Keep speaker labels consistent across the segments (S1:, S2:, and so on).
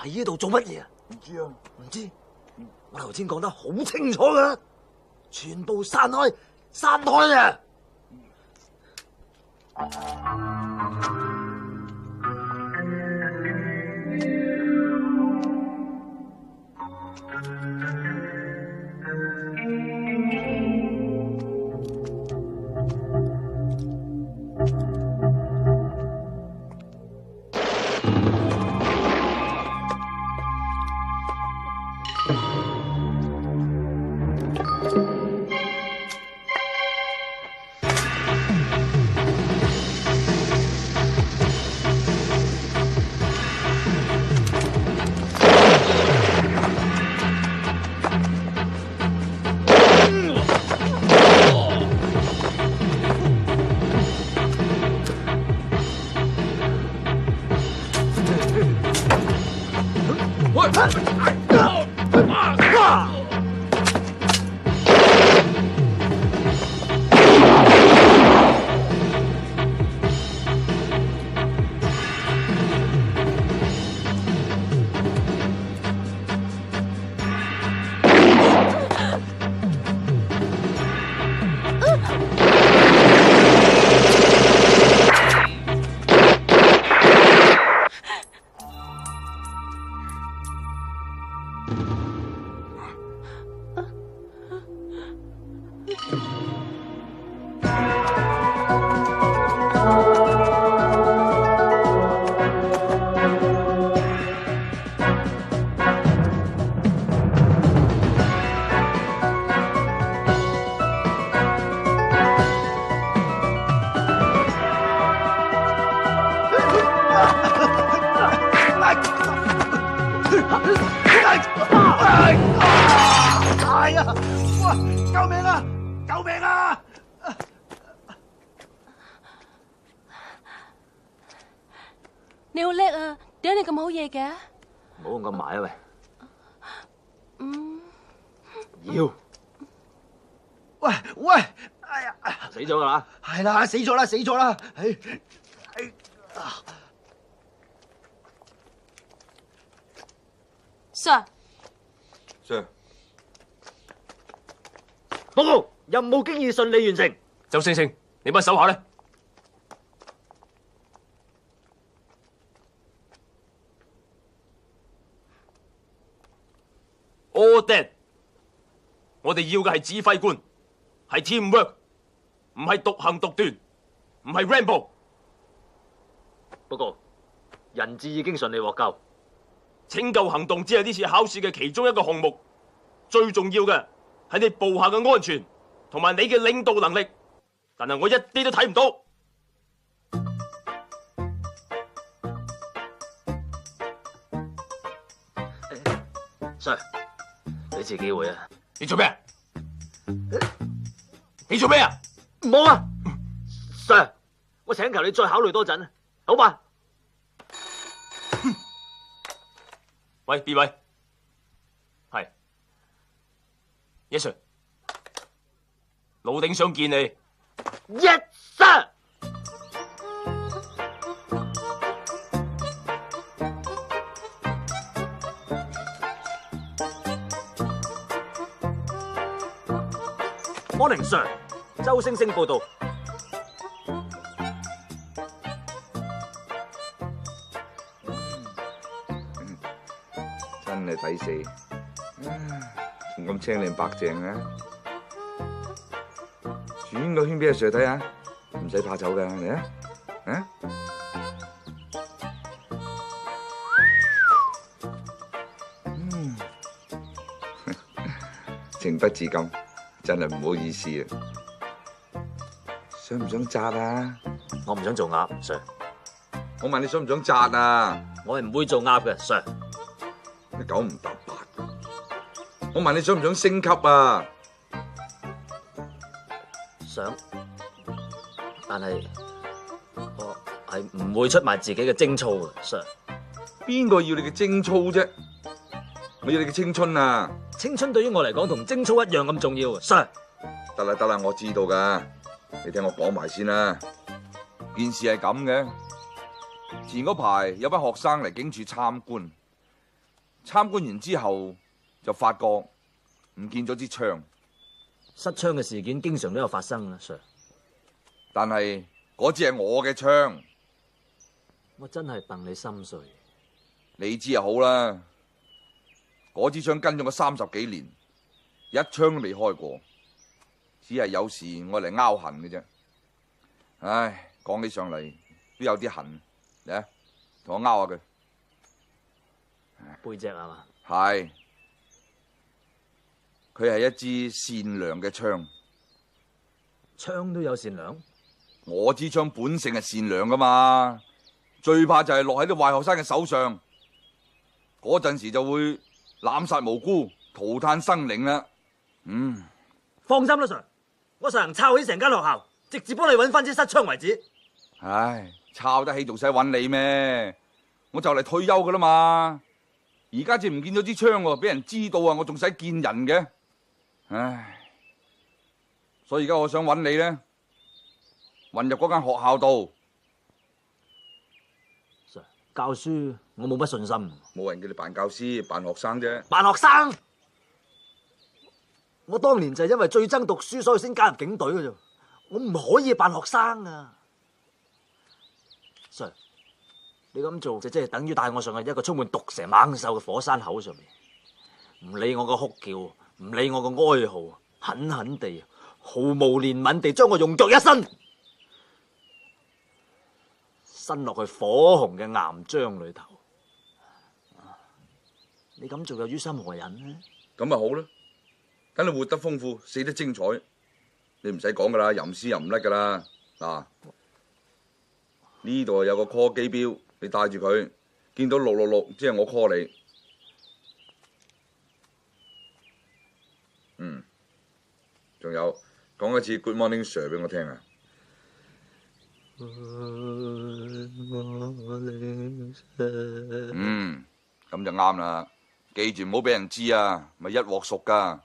S1: 呢度做乜嘢啊？
S2: 唔知啊，
S1: 唔知。我頭先講得好清楚噶啦，全部散開，散開啊！哎呀！哇！救命啊！救命啊！
S3: 你好叻啊！點解你咁好嘢嘅？
S1: 唔好咁埋啊喂！
S3: 嗯。
S1: 妖！
S2: 喂喂！哎呀！
S1: 死咗噶啦！
S2: 係啦，死咗啦，死咗啦！Sir，
S4: Sir，
S1: 報告，任務經已順利完成。
S5: 周星星，你班手下咧？ All dead。我哋要嘅係指揮官，係 teamwork， 唔係獨行獨斷，唔係 Rambo。
S1: 報告，人質已經順利獲救。
S5: 拯救行動只係呢次考試嘅其中一個項目，最重要嘅係你部下嘅安全同埋你嘅領導能力。但係我一啲都睇唔到。
S1: Sir， 俾次機會啊！
S5: 你做咩？你做咩啊？
S1: 唔好啊 ，Sir， 我請求你再考慮多陣，好吧？
S5: 喂，邊位？係 ，Yes sir， 老頂想見你。
S1: Yes sir。Morning sir， 周星星報道。
S4: 真係抵死，仲咁青靚白淨嘅，轉個圈俾阿 Sir 睇下，唔使怕醜噶，嚟啊，啊！情不自禁，真係唔好意思啊！想唔想紮啊？
S1: 我唔想做鴨 ，Sir。
S4: 我問你想唔想紮啊？
S1: 我係唔會做鴨嘅 ，Sir。
S4: 你九唔搭八，我問你想唔想升級啊？
S1: 想，但係我係唔會出賣自己嘅貞操嘅 ，Sir。
S4: 邊個要你嘅貞操啫？我要你嘅青春啊！
S1: 青春對於我嚟講同貞操一樣咁重要，Sir。
S4: 得啦得啦，我知道噶，你聽我講埋先啦。件事係咁嘅，前嗰排有班學生嚟警署參觀。參觀完之後就發覺唔見咗支槍，
S1: 失槍嘅事件經常都有發生啊，Sir。
S4: 但係嗰支係我嘅槍，
S1: 我真係戥你心碎。
S4: 你知就好啦。嗰支槍跟咗我30幾年，一槍都未開過，只係有時我嚟拗痕嘅啫。唉，講起上嚟都有啲痕，嚟啊，同我拗下佢。
S1: 背脊係嘛？
S4: 係，佢係一支善良嘅槍。
S1: 槍都有善良？
S4: 我支槍本性係善良噶嘛，最怕就係落喺啲壞學生嘅手上，嗰陣時就會濫殺無辜、塗炭生靈啦。
S1: 放心啦，Sir， 我實行抄起成間學校，直接幫你揾翻支失槍為止。
S4: 唉，抄得起仲使揾你咩？我就嚟退休噶啦嘛，而家至唔見咗支槍喎，俾人知道啊，我仲使見人嘅。唉，所以而家我想揾你咧，混入嗰間學校度。
S1: Sir， 教書我冇乜信心。
S4: 冇人叫你扮教師，扮學生啫。
S1: 扮學生？我當年就係因為最憎讀書，所以先加入警隊嘅啫。我唔可以扮學生啊 ！Sir， 你咁做就即係等於帶我上去一個充滿毒蛇猛獸嘅火山口上面，唔理我個哭叫，唔理我個哀號，狠狠地、毫無憐憫地將我用腳一伸落去火紅嘅岩漿裏頭。你咁做又於心何忍呢？
S4: 咁咪好咯，等你活得豐富，死得精彩。你唔使講噶啦，吟詩吟唔甩噶啦。嗱，呢度有個 call 機標，你帶住佢，見到666，即係我 call 你。仲有講一次 Good morning sir 俾我聽啊。咁就啱啦。記住唔好俾人知啊，咪一鑊熟噶。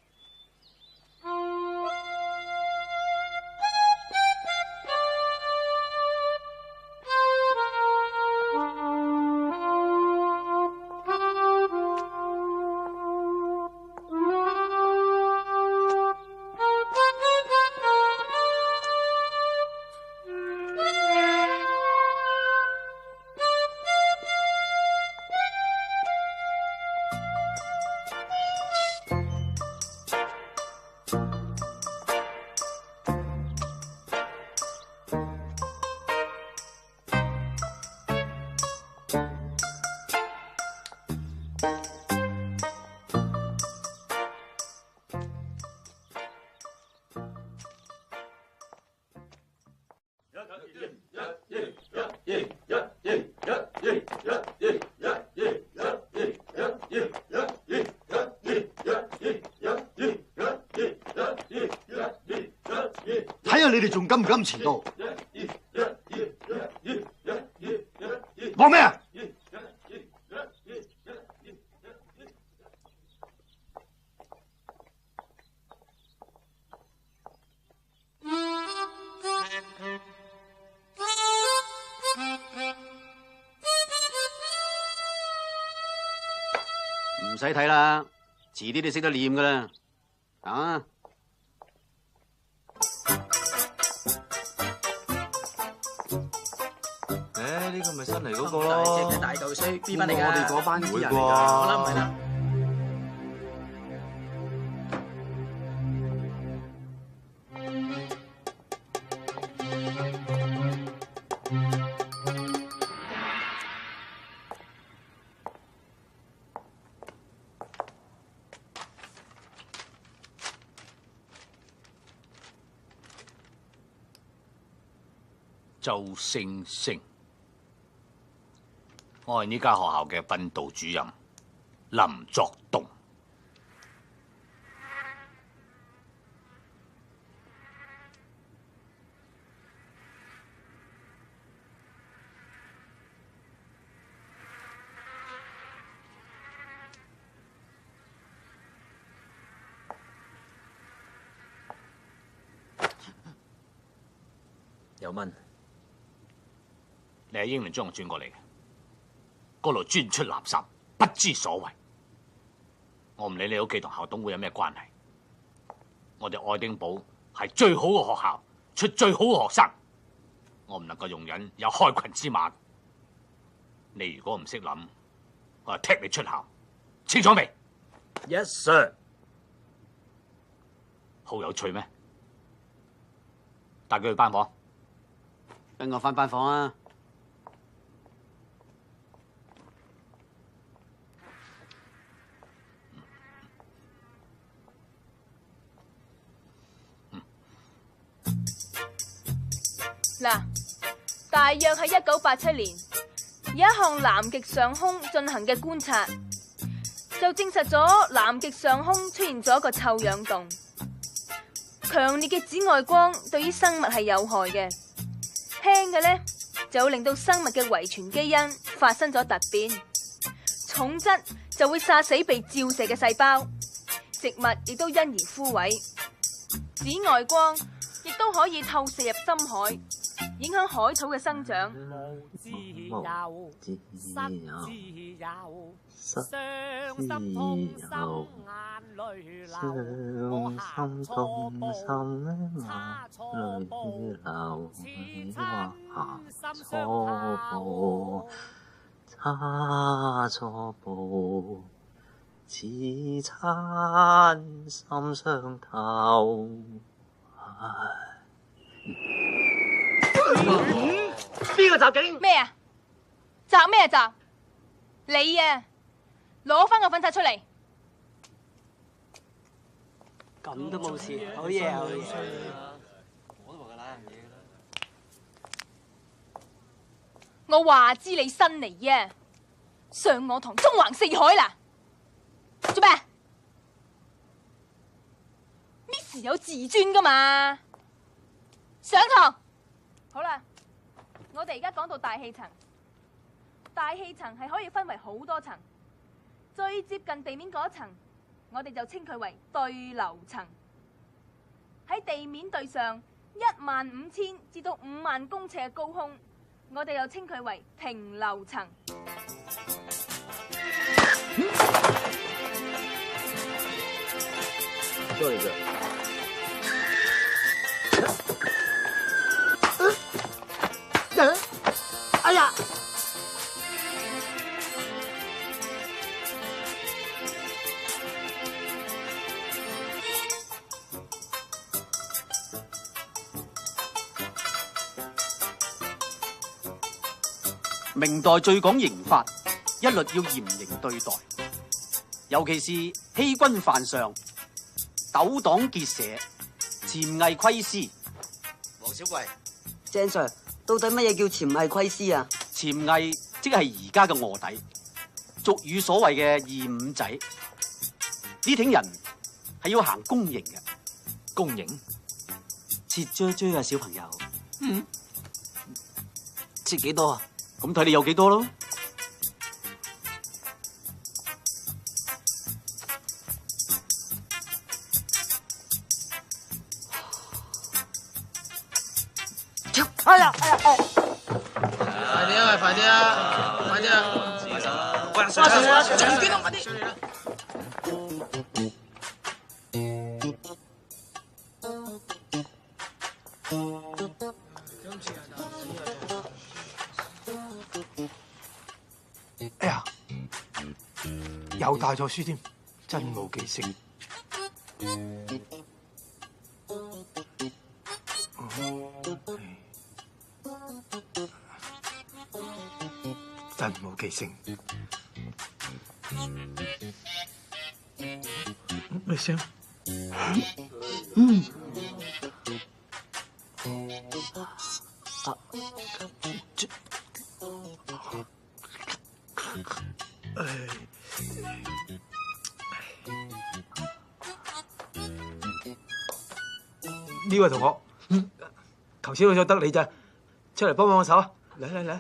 S2: 睇下你哋仲敢唔敢遲到？講咩啊？
S6: 唔使睇啦，遲啲你識得念噶啦，啊！
S2: 呢個咪新嚟嗰個咯，
S7: 大嚿水 B 班嚟㗎，
S2: 我哋嗰班啲人嚟㗎，
S7: 我諗唔係啦。
S8: 周星星，我係呢間學校嘅訓導主任林作棟。
S1: 有蚊。
S8: 你喺英倫將我轉過嚟嘅，嗰度專出垃圾，不知所謂。我唔理你屋企同校董會有咩關係。我哋愛丁堡係最好嘅學校，出最好嘅學生。我唔能夠容忍有開群之馬。你如果唔識諗，我就踢你出校，清楚未
S1: ？Yes sir。
S8: 好有趣咩？帶佢去班房。
S6: 跟我翻班房啊！
S9: 嗱，大約喺1987年，有一項南極上空進行嘅觀察，就證實咗南極上空出現咗一個臭氧洞。強烈嘅紫外光對於生物係有害嘅，輕嘅呢就會令到生物嘅遺傳基因發生咗突變，重則就會殺死被照射嘅細胞，植物亦都因而枯萎。紫外光亦都可以透射入深海，影響海草嘅生長。
S1: 自由，失自由，傷心痛心眼淚流，錯步，差錯步，似親心相透。
S7: 邊個襲警？
S9: 咩啊？襲咩襲？你啊！攞翻個粉刷出嚟！
S7: 咁都冇事，好嘢好嘢。
S9: 我話知你新嚟啊！上我堂中橫四海啦！做咩？Miss 有自尊噶嘛？上堂。好啦，我哋而家講到大氣層。大氣層係可以分為好多層，最接近地面嗰層，我哋就稱佢為對流層。喺地面對上15000至到5萬公尺嘅高空，我哋又稱佢為平流層。
S1: Sorry sir。
S7: 哎呀！
S6: 明代最講刑法，一律要嚴刑對待，尤其是欺君犯上、糾黨結社、潛偽窺私。
S7: 黃小貴，
S10: 鄭 Sir， 到底乜嘢叫潛偽窺私啊？
S6: 潛偽即係而家嘅臥底，俗語所謂嘅二五仔。呢挺人係要行公刑嘅。
S1: 公刑？
S10: 切啫啫啊，小朋友。
S6: 嗯，
S10: 切幾多啊？
S6: 咁睇你有幾多咯。
S7: 哎呀！快啲啊！快啲啊！快啲啊！快手啦！快手啦！長卷啊！快啲！
S11: 哎呀，又帶咗書添，真冇記性。真冇記性。咩聲？呢位同學，頭先好咗得你咋，出嚟幫幫我手啊！嚟嚟嚟，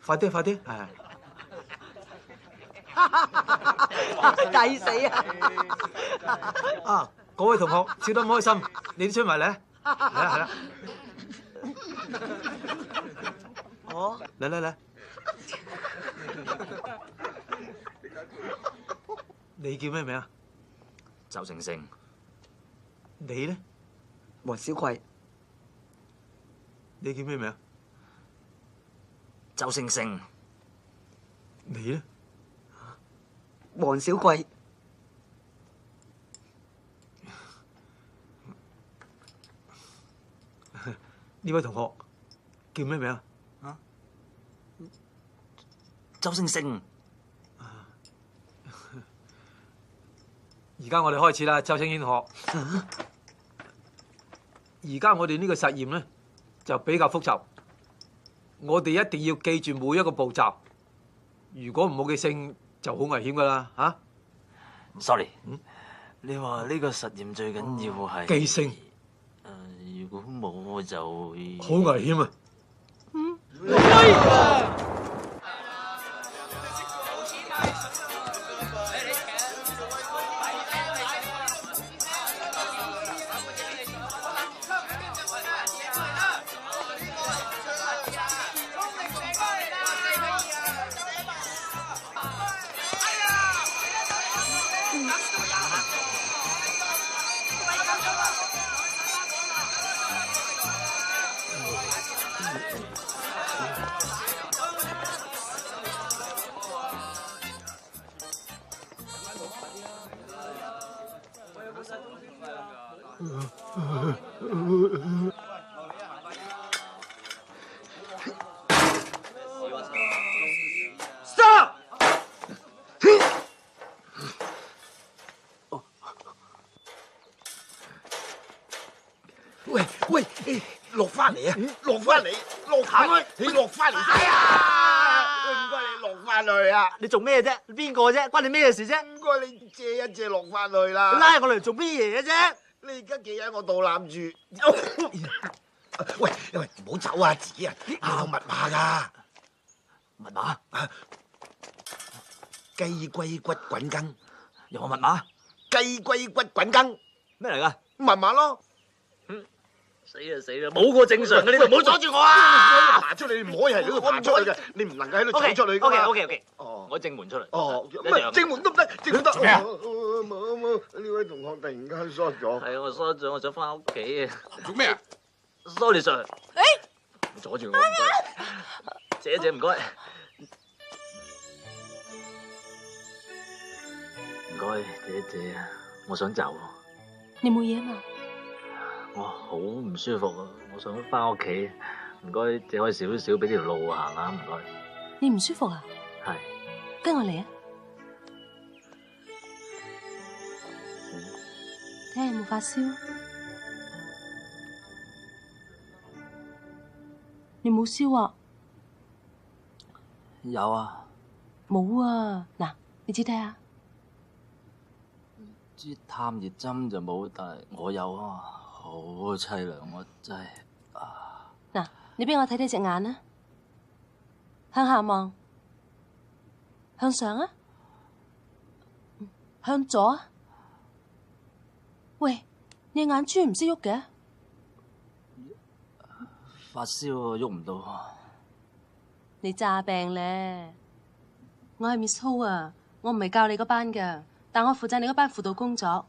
S11: 快啲快啲，係。
S10: 抵死啊！
S11: 啊，嗰位同學笑得唔開心，你都出埋嚟，嚟啦係啦。
S10: 我
S11: 嚟嚟嚟，你叫咩名啊？
S1: 周星星，
S11: 你咧？
S10: 黃小葵，
S11: 你叫咩名？
S1: 周星星，
S11: 你咧？
S10: 黃小葵，
S11: 呢位同學叫咩名啊？
S1: 周星星。
S11: 而家我哋開始啦，周星星同學。而家我哋呢個實驗咧就比較複雜，我哋一定要記住每一個步驟。如果唔好記性，就好危險噶啦嚇。
S1: Sorry，你話呢個實驗最緊要係
S11: 記性。
S1: 如果冇我就會
S11: 好危險啊！
S7: 喂，落翻嚟啊！落翻嚟，落翻去，你落翻嚟！哎呀，唔該你落翻去啊！
S1: 你做咩啫？邊個啫？關你咩事啫？
S7: 唔該你借一借落翻去啦！
S1: 拉我嚟做咩嘢啫？
S7: 你而家企喺我肚腩住。喂，唔好走啊！自己人有密碼㗎。
S1: 密碼？
S7: 雞龜骨滾羹。
S1: 有冇密碼？
S7: 雞龜骨滾羹。
S1: 咩嚟㗎？
S7: 密碼咯。
S1: 死啦！冇個正常嘅，你就唔好阻住我啊！
S7: 爬出嚟，你唔可以喺呢度爬出去嘅，你唔能夠喺度走出去㗎嘛。
S1: OK，我正門出嚟。
S7: 哦，唔正門都唔得，正門得。咩啊？冇，呢位同學突然間疏咗。
S1: 係啊，我疏咗，我想翻屋企啊。
S4: 做咩啊
S1: ？Sorry Sir。阻住我，唔該。借一借，唔該。唔該，借一借啊！我想走。
S3: 你冇嘢嘛？
S1: 我好唔舒服啊！我想翻屋企，唔該借開少少俾條路行下，唔該。
S3: 你唔舒服啊？
S1: 係。
S3: 跟我嚟啊！睇下有冇發燒？你冇燒啊？
S1: 有啊。
S3: 冇啊！嗱，你指睇下。
S1: 支探熱針就冇，但係我有啊。好凄涼，我真係
S3: 嗱，你俾我睇睇隻眼啊，向下望，向上啊，向左啊。喂，你眼珠唔識喐嘅？
S1: 發燒啊，喐唔到。
S3: 你詐病咧？我係 Miss Ho 啊，我唔係教你嗰班噶，但我負責你嗰班輔導工作。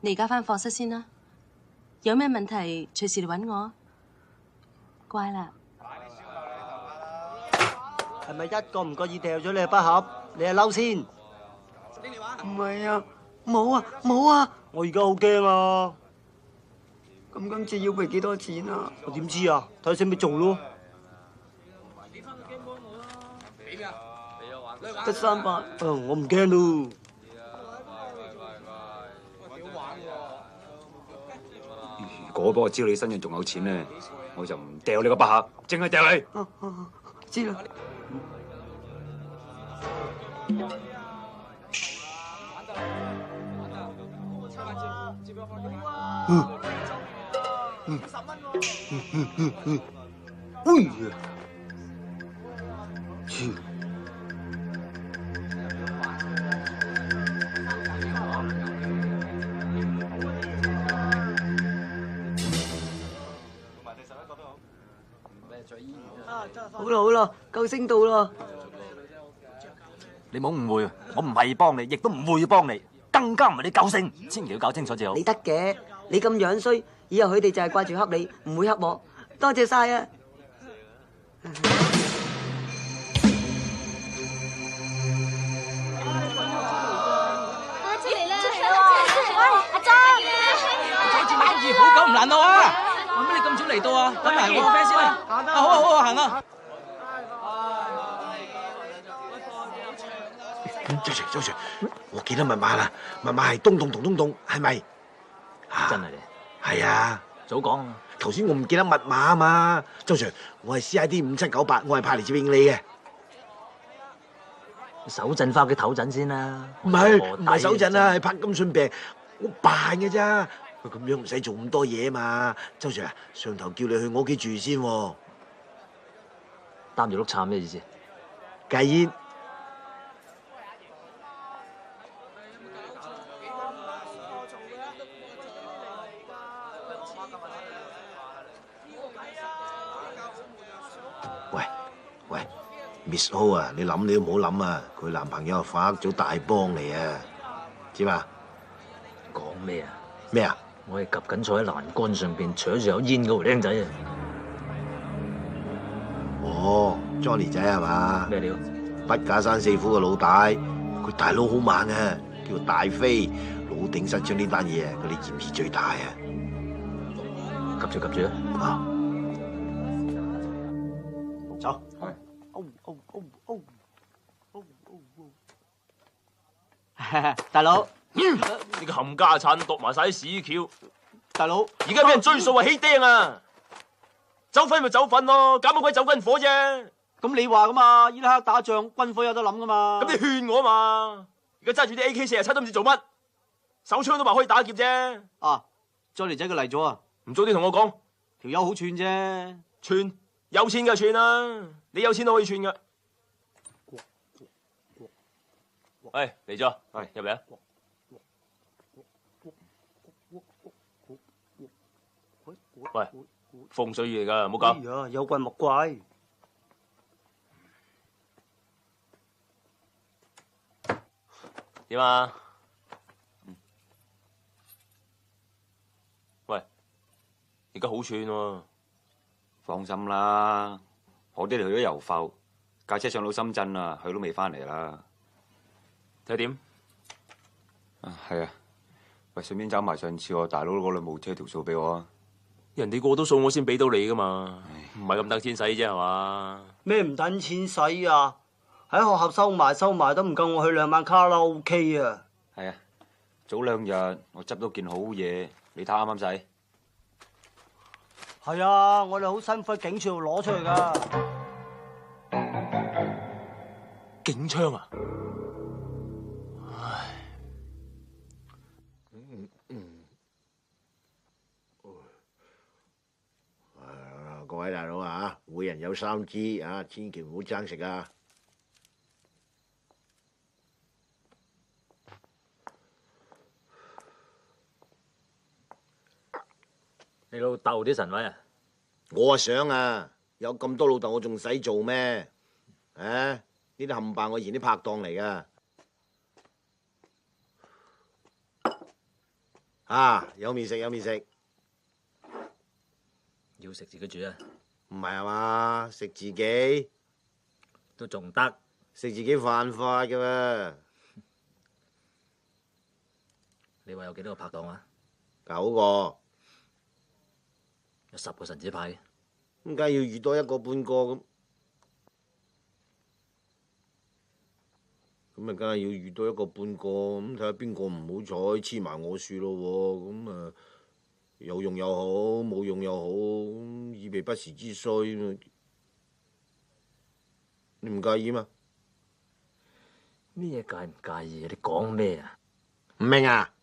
S3: 你而家返課室先啦。有咩問題隨時嚟搵我，乖啦。
S10: 係咪一個唔覺意掉咗你嘅筆盒？你係嬲先？唔係啊，冇啊！我而家好驚啊！咁今次要賠幾多錢啊？我點知啊？睇下使唔使做咯。得300，我唔驚咯。
S11: 如果俾我知道你身上仲有錢咧，我就唔掉你個筆盒，淨係掉你。
S10: 知啦。好啦，救星到啦！
S1: 你唔好誤會，我唔係幫你，亦都唔會幫你。更加唔係你救星，千祈要搞清楚至好。
S10: 你得嘅，你咁樣衰，以後佢哋就係掛住恰你，唔會恰我。多謝晒啊！
S7: 好久唔難到啊！做乜你咁早嚟到啊？等埋我個 friend 先啦。好啊好啊，行啊！
S12: 周 Sir， 我記得密碼啦，密碼係東洞同東洞，係咪？
S1: 真係嘅。
S12: 係啊，
S1: 早講啊！
S12: 頭先我唔記得密碼啊嘛，周 Sir， 我係 CID 5798，我係派嚟接應你嘅。
S1: 手震翻屋企唞陣先啦。
S12: 唔係手震啊，係柏金遜病，我扮嘅咋。咁樣唔使做咁多嘢嘛，周 Sir 啊，上頭叫你去我屋企住先喎。
S1: 擔住碌杉咩意思？
S12: 戒煙。喂 ，Miss Ho 啊，你諗你都唔好諗啊，佢男朋友係發咗大幫嚟啊，知嘛？
S1: 講咩啊？
S12: 咩啊？
S1: 我係及緊坐喺欄杆上邊，搶住有煙嗰個僆仔啊！
S12: 哦 ，Johnny 仔係嘛？
S1: 咩料？
S12: 筆架山四虎嘅老大，佢大佬好猛啊，叫做大飛，老頂失將呢單嘢啊，佢哋嫌疑最大啊！
S1: 及住啊！
S10: 走。大佬，
S5: 你個冚家鏟度埋晒啲屎橋，
S10: 大佬，
S5: 而家俾人追數啊，起釘啊！走粉咪走粉咯，搞乜鬼走軍火啫？
S6: 咁你話噶嘛？伊拉克打仗，軍火有得諗噶嘛？
S5: 咁你勸我嘛？而家揸住啲 AK47都唔知做乜，手槍都話可以打劫啫。
S6: 啊，Johnny仔佢嚟咗啊！
S5: 唔早啲同我講，
S6: 條友好串啫，
S5: 串有錢就串啦，你有錢都可以串噶。喂，嚟咗，入嚟啊！喂，風水嘢嚟噶，唔好搞。
S10: 哎呀，有怪莫怪。
S5: 點啊？喂，而家好串喎。
S13: 放心啦，我爹哋去咗遊埠，架車上到深圳啦，佢都未翻嚟啦。
S5: 睇點？
S13: 係啊，喂，順便找埋上次我大佬嗰兩部車條數俾我啊。
S5: 人哋過到數我先俾到你噶嘛，唔係咁等錢使啫係嘛？
S10: 咩唔等錢使啊？喺學校收埋都唔夠我去2晚卡拉 OK 啊！
S13: 係啊，早2日我執到件好嘢，你睇啱唔啱使？
S10: 係啊，我哋好辛苦喺警署度攞出嚟噶。
S5: 警槍啊！
S12: 各位大佬啊，每人有3支啊，千祈唔好爭食啊！
S1: 你老豆啲神位啊？
S12: 我想啊，有咁多老豆，我仲使做咩？啊，呢啲冚唪唥我以前啲拍檔嚟噶。啊，有面食有面食。
S1: 要食自己煮啊？
S12: 唔係啊嘛，食自己
S1: 都仲得，
S12: 食自己犯法嘅喎。
S1: 你話有幾多個拍檔啊
S12: ？9個，
S1: 有10個神子派嘅，
S12: 咁梗係要遇多1個半個咁，咁咪梗係要遇多1個半個，咁睇下邊個唔好彩黐埋我樹咯喎，咁啊有用又好，冇用又好，以備不時之需。你唔介意嘛？
S1: 咩嘢介唔介意啊？你講咩啊？
S12: 唔明啊？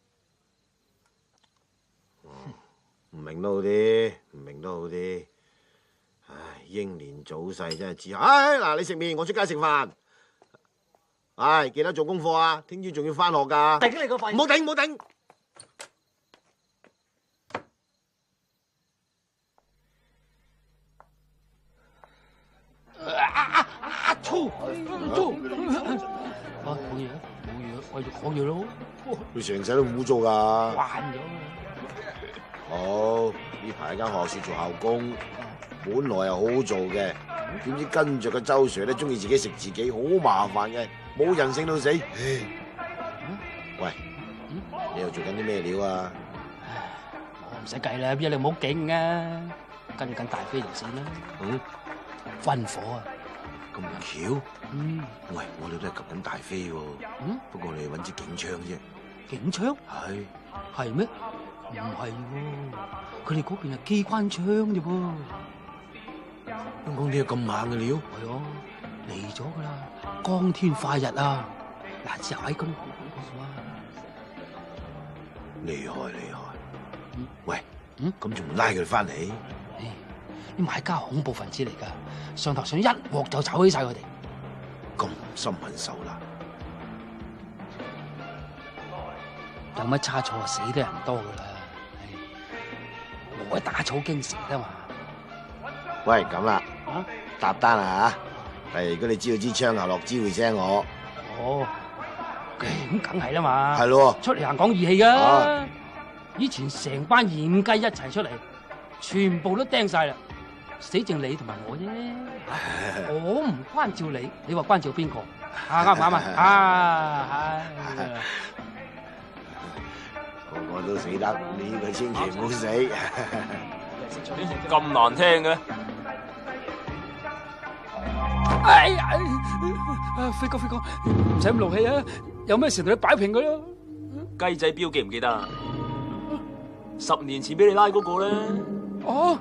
S12: 唔明都好啲，唔明都好啲。唉，英年早逝真係知。唉，嗱，你食麵，我出街食飯。唉，記得做功課啊！聽朝仲要返學㗎。
S10: 頂你個肺！
S12: 唔好頂，唔好頂。
S10: 粗！
S7: 啊，冇嘢，冇嘢。繼續講嘢咯。
S12: 佢成世都污糟噶。
S7: 慣咗。
S12: 好，呢排喺間學校處做校工，本來係好好做嘅，點知跟着個周 Sir 咧，中意自己食自己，好麻煩嘅，冇人性到死。喂，你又做緊啲咩料啊？
S7: 我唔使計啦，邊有你唔好勁啊！跟住緊大飛條線啦。軍火啊！
S12: 咁巧？喂，我哋都係及緊大飛喎。不過我哋揾支警槍啫。
S7: 警槍？係咩？唔係喎，佢哋嗰邊係機關槍啫噃。
S12: 香港點有咁猛嘅料？
S7: 係啊，嚟咗噶啦，光天化日啊！嗱，隻蟹咁好啊！
S12: 厲害厲害！喂，咁仲唔拉佢哋翻嚟？
S7: 啲買家恐怖分子嚟噶，上頭想一鑊就炒起晒佢哋。
S12: 咁心狠手辣，
S7: 有乜差錯啊？死得人多噶啦，我打草驚蛇啊嘛。
S12: 喂，咁啦，搭單啊吓！如果你知道支槍後落支會聲我。
S7: 哦，咁梗係啦嘛。
S12: 係咯，
S7: 出嚟行講義氣噶。以前成班鹽雞一齊出嚟，全部都釘晒啦，死剩你同埋我啫。我唔關照你，你話關照邊個？啱唔啱啊？
S12: 個個都死得，呢個千祈唔好死。
S5: 咁難聽嘅。
S7: 哎呀！飛哥，唔使咁勞氣啊！有咩事同你擺平佢咯。
S5: 雞仔標記唔記得啊？10年前俾你拉嗰個咧。
S7: 哦。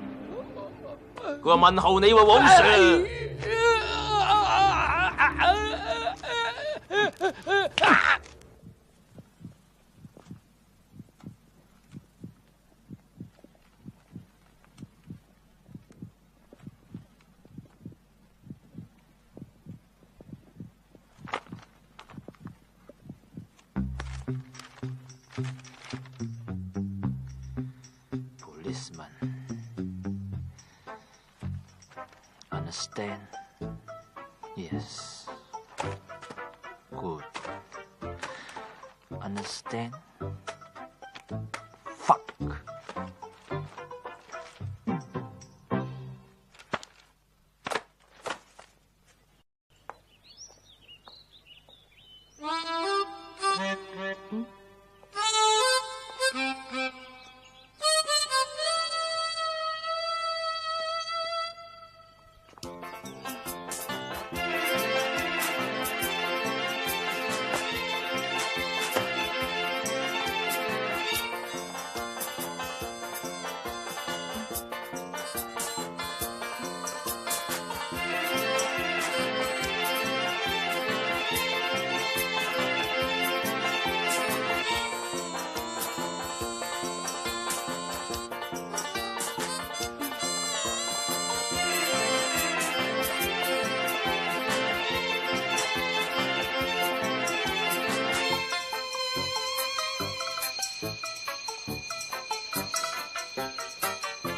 S5: 佢話問候你喎，黃 Sir。Policeman,
S1: understand? Yes. Good. Understand? Fuck.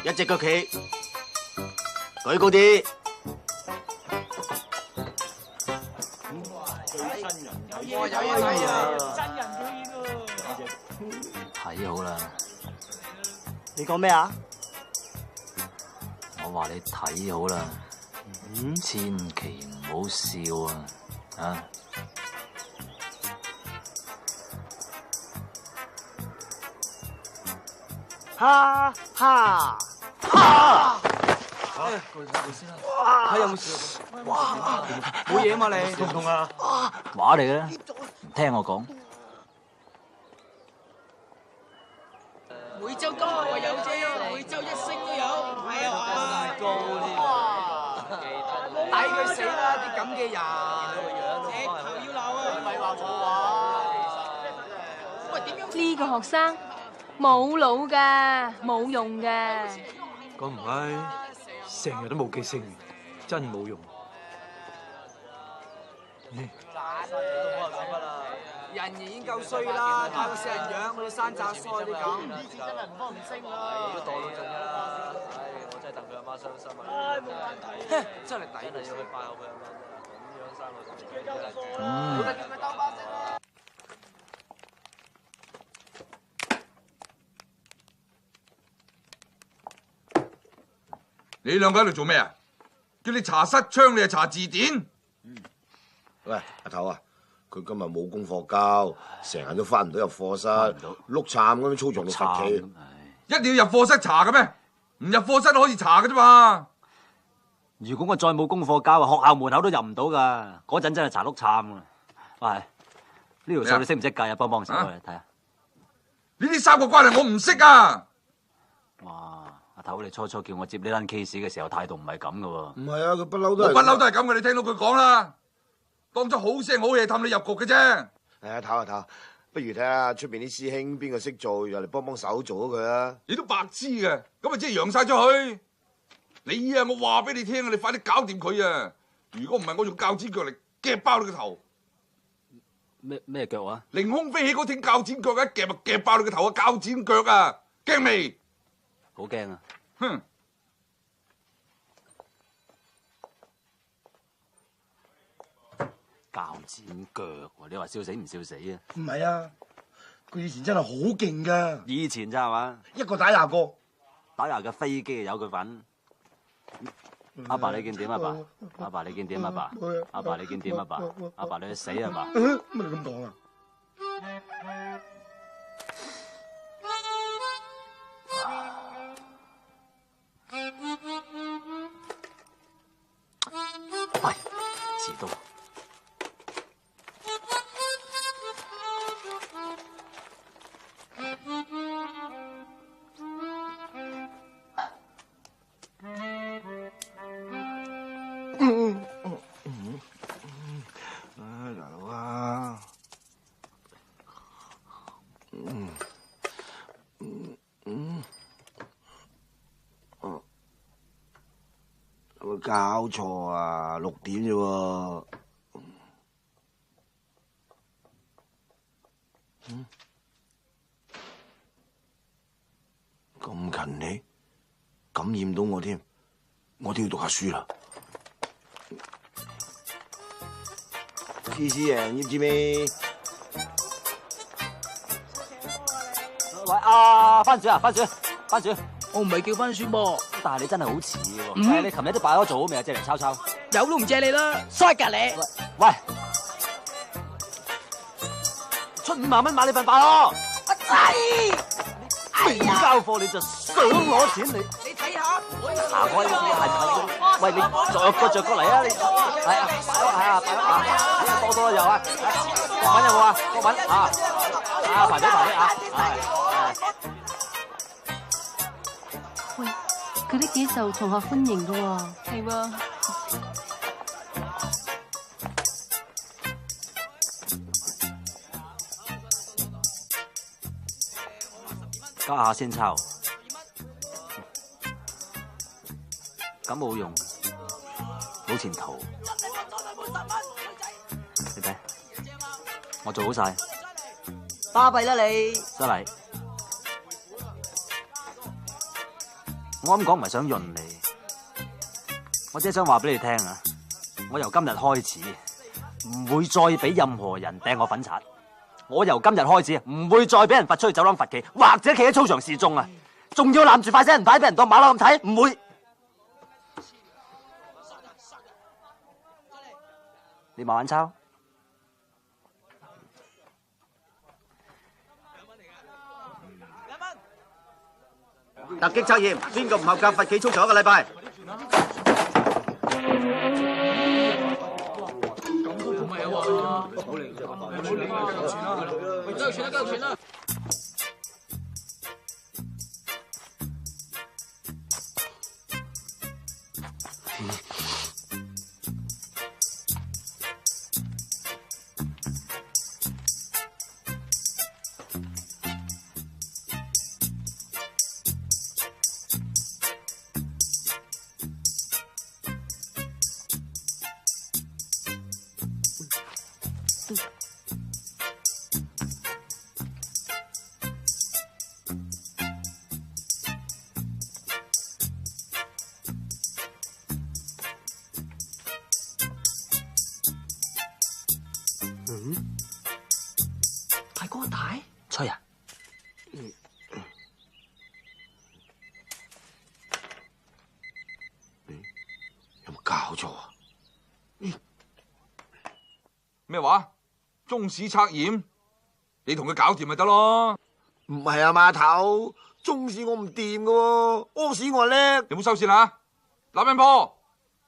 S10: 一隻腳企，舉高啲。
S1: 睇好啦！
S10: 你講咩啊？
S1: 我話你睇好啦，千祈唔好笑啊！
S10: 哈哈！
S1: 睇有冇事？
S10: 冇嘢嘛你？痛唔痛啊？
S1: 話嚟嘅，唔聽我講。
S7: 每週都話有啫，每週1星都有，係啊！
S10: 高添，抵佢死啦！啲咁嘅人，
S7: 直頭要鬧啊！
S10: 咪話我話。
S7: 喂，點樣？
S9: 呢個學生冇腦㗎，冇用㗎。
S11: 咁唔係，成日都冇記性，真冇用。
S10: 人已經夠衰啦，太過死人樣，好似山楂腮啲咁。呢次真係唔幫唔升啦。都墮到盡啦！我真係戥佢阿媽傷心啊！唉，冇眼睇。真係抵你要去拜下佢阿媽，咁樣生個仔。冇得叫佢兜巴星啦！
S4: 你兩個喺度做咩啊？叫你查失槍，你係查字典？
S12: 喂，阿頭啊，佢今日冇功課交，成日都翻唔到入課室，碌杉咁樣操場度罰企。
S4: 一定要入課室查嘅咩？唔入課室都可以查嘅啫嘛。
S1: 如果我再冇功課交，學校門口都入唔到噶。嗰陣真係查碌杉啊！喂，呢條數你識唔識計啊？幫手嚟睇下。
S4: 呢啲三個關係我唔識啊！
S1: 哇，阿頭你初初叫我接呢單 case 嘅時候態度唔係咁噶喎。
S12: 唔係啊，佢不嬲都
S4: 我不嬲都係咁嘅，你聽到佢講啦，當咗好聲好氣氹你入局嘅啫。
S12: 係啊，頭，不如睇下出邊啲師兄邊個識做，又嚟幫手做咗佢啊！
S4: 你都白痴嘅，咁咪即係揚晒出去。你啊，我話俾你聽啊，你快啲搞掂佢啊！如果唔係，我用鉸剪腳嚟夾爆你個頭。
S1: 咩腳啊？
S4: 凌空飛起嗰挺鉸剪腳一夾就夾爆你個頭啊！鉸剪腳啊，驚未？
S1: 好驚啊！
S4: 哼！
S1: 鉸剪腳喎，你話笑死唔笑死啊？
S2: 唔係啊，佢以前真係好勁噶。
S1: 以前咋係嘛？
S2: 一個打廿個，
S1: 打廿嘅飛機有佢份。阿爸你見點啊爸？阿爸你見點啊爸？阿爸你見點啊爸？阿爸你去死啊爸？
S2: 乜你咁講啊？
S1: 喂，遲到。
S12: 大佬啊，有冇搞錯啊？6點啫喎。咁勤力，感染到我添，我都要讀下書啦。CC 啊，知唔知咩？
S1: 喂，阿番薯啊，番薯，
S14: 我唔係叫番薯噃，
S1: 但係你真係好似喎。你琴日都擺咗做好未啊？借嚟抄抄。
S14: 有都唔借你啦，衰㗎你！
S1: 喂，出5萬蚊買你份飯咯。
S14: 阿仔，
S1: 未交貨你就想攞錢你？
S14: 你睇下，
S1: 行開係喂，你着過嚟啊！你係啊，擺啊，多多有啊，國文有冇啊？國文啊，排隊啊！
S3: 喂，佢都幾受同學歡迎噶喎。
S9: 係喎。
S1: 家下先抄，咁冇用，冇前途。你睇，我做好晒。
S14: 巴閉啦你！
S1: 失禮。我咁講唔係想潤你，我只係想話俾你聽啊！我由今日開始唔會再俾任何人掟我粉刷。我由今日開始唔會再俾人罰出去走廊罰企，或者企喺操場示眾啊！仲要攬住塊死人牌俾人當馬騮咁睇，唔會。你慢慢抄。
S10: 突擊測驗，邊個唔合格罰企操場1個禮拜？
S14: 大哥大，
S1: 吹啊！
S12: 錯啊！
S4: 咩話？中史測驗，你同佢搞掂咪得咯？
S12: 唔係啊，碼頭，中史我唔掂噶喎，屙屎我叻。
S4: 有冇收線啊？男人婆，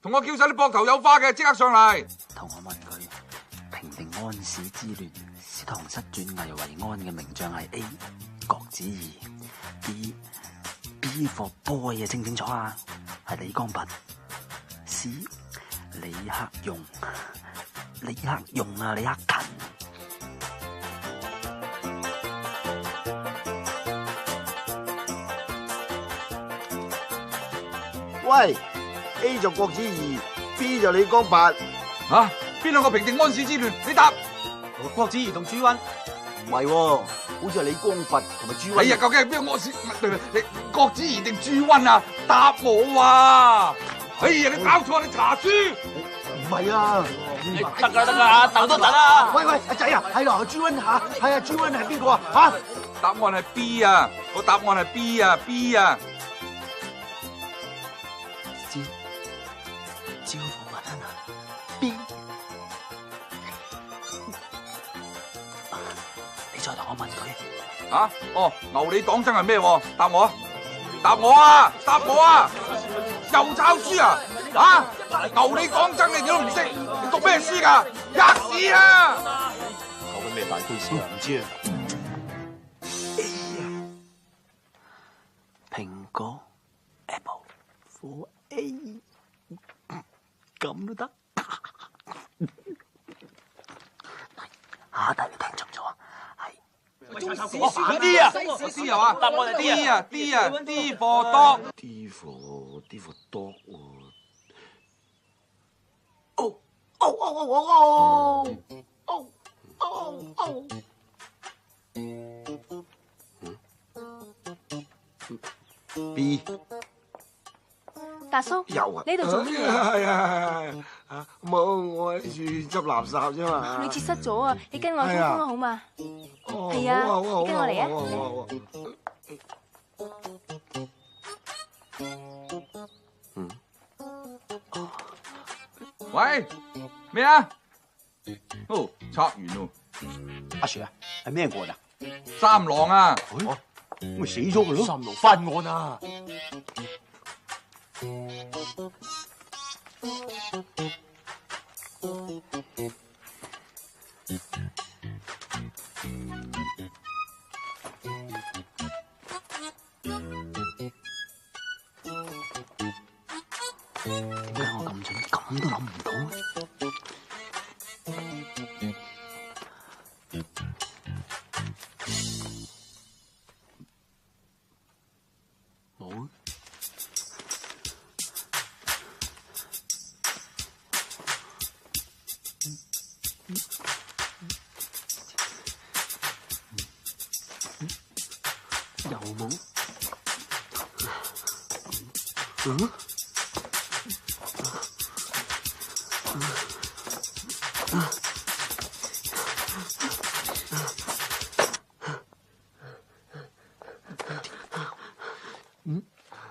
S4: 同我叫晒啲膊頭有花嘅，即刻上嚟。
S15: 同我問佢平定安史之亂，使唐室轉危為安嘅名將係 A 郭子儀 ，B for boy 啊，清唔清楚啊？係李光弼 ，C 李克用啊，李克勤。
S12: 喂 ，A 就郭子儀 ，B 就李光弼。
S4: 吓，邊兩個平定安史之亂？你答。
S6: 郭子儀同朱溫。
S10: 唔係喎，好似係李光弼同埋朱溫。
S4: 哎呀，究竟係邊個安史？你郭子儀定朱溫啊？答我啊！哎呀，你搞錯，你查書。
S10: 唔係啊，
S14: 得啦，等都等啊！
S10: 喂，阿仔啊，係咯，朱溫嚇，係啊，朱溫係邊個啊？嚇，
S4: 答案係 B 啊，個答案係 B 啊 ，B 啊。
S15: 招呼文啊 ，B， 你再同我問佢。
S4: 啊？哦，牛李黨爭係咩？答我啊！答我啊！答我啊！又抄書啊！啊！牛李黨爭你都唔識，你讀咩書㗎？吔屎啊！
S8: 講緊咩大機事啊？唔知啊。
S15: 蘋果 Apple for A。咁都得？下題你聽清楚啊，係
S14: D 啊
S4: ，D 係嘛？答案係 D 啊 ，D 啊 ，D for dog。D
S12: for dog 喎。B。
S9: 大叔，
S12: 有啊，
S9: 呢度做乜嘢？
S12: 係啊，冇，我喺處執垃圾啫嘛。
S9: 你截失咗啊！你跟我衝鋒啊，好嘛？係啊，你跟我嚟
S4: 啊！喂，咩啊？哦，測完咯。
S6: 阿 Sir 啊，係咩案啊？
S4: 三郎啊！
S6: 咪死咗佢咯！
S14: 三郎翻案啊！
S15: 點解我咁蠢，咁都諗唔到？冇。又冇。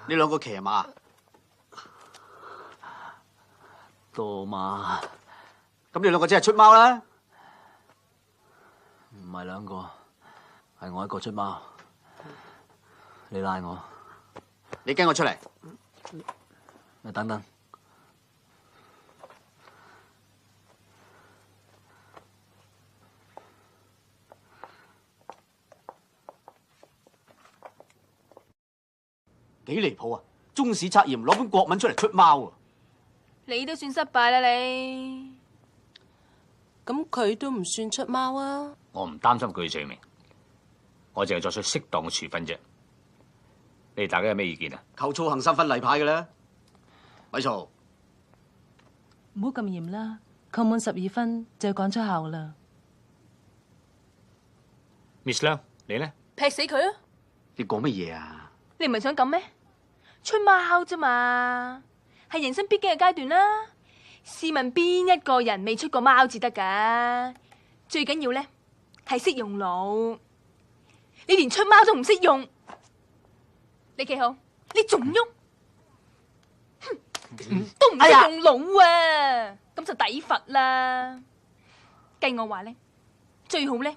S6: 呢兩個騎馬，
S15: 多馬，
S6: 咁你兩個即係出貓啦？
S15: 唔係兩個，係我一個出貓。你拉我，
S6: 你跟我出嚟。
S15: 你等等。
S6: 幾離譜啊！中史測驗攞本國文出嚟出貓啊！
S9: 你都算失敗啦你。
S3: 咁佢都唔算出貓啊！
S8: 我唔擔心佢嘅罪名，我淨係作出適當嘅處分啫。你哋大家有咩意見啊？
S6: 扣操行三分例牌嘅咧，咪嘈！
S3: 唔好咁嚴啦，扣滿12分就要趕出校啦。
S8: Miss 梁，你咧？
S9: 劈死佢啊！
S6: 你講乜嘢啊？
S9: 你唔係想咁咩？出貓啫嘛，係人生必經嘅階段啦。試問邊一個人未出過貓至得㗎？最緊要咧係識用腦。你連出貓都唔識用，你幾好？你仲喐？哼！都唔識用腦啊，咁就抵罰啦。計我話咧，最好咧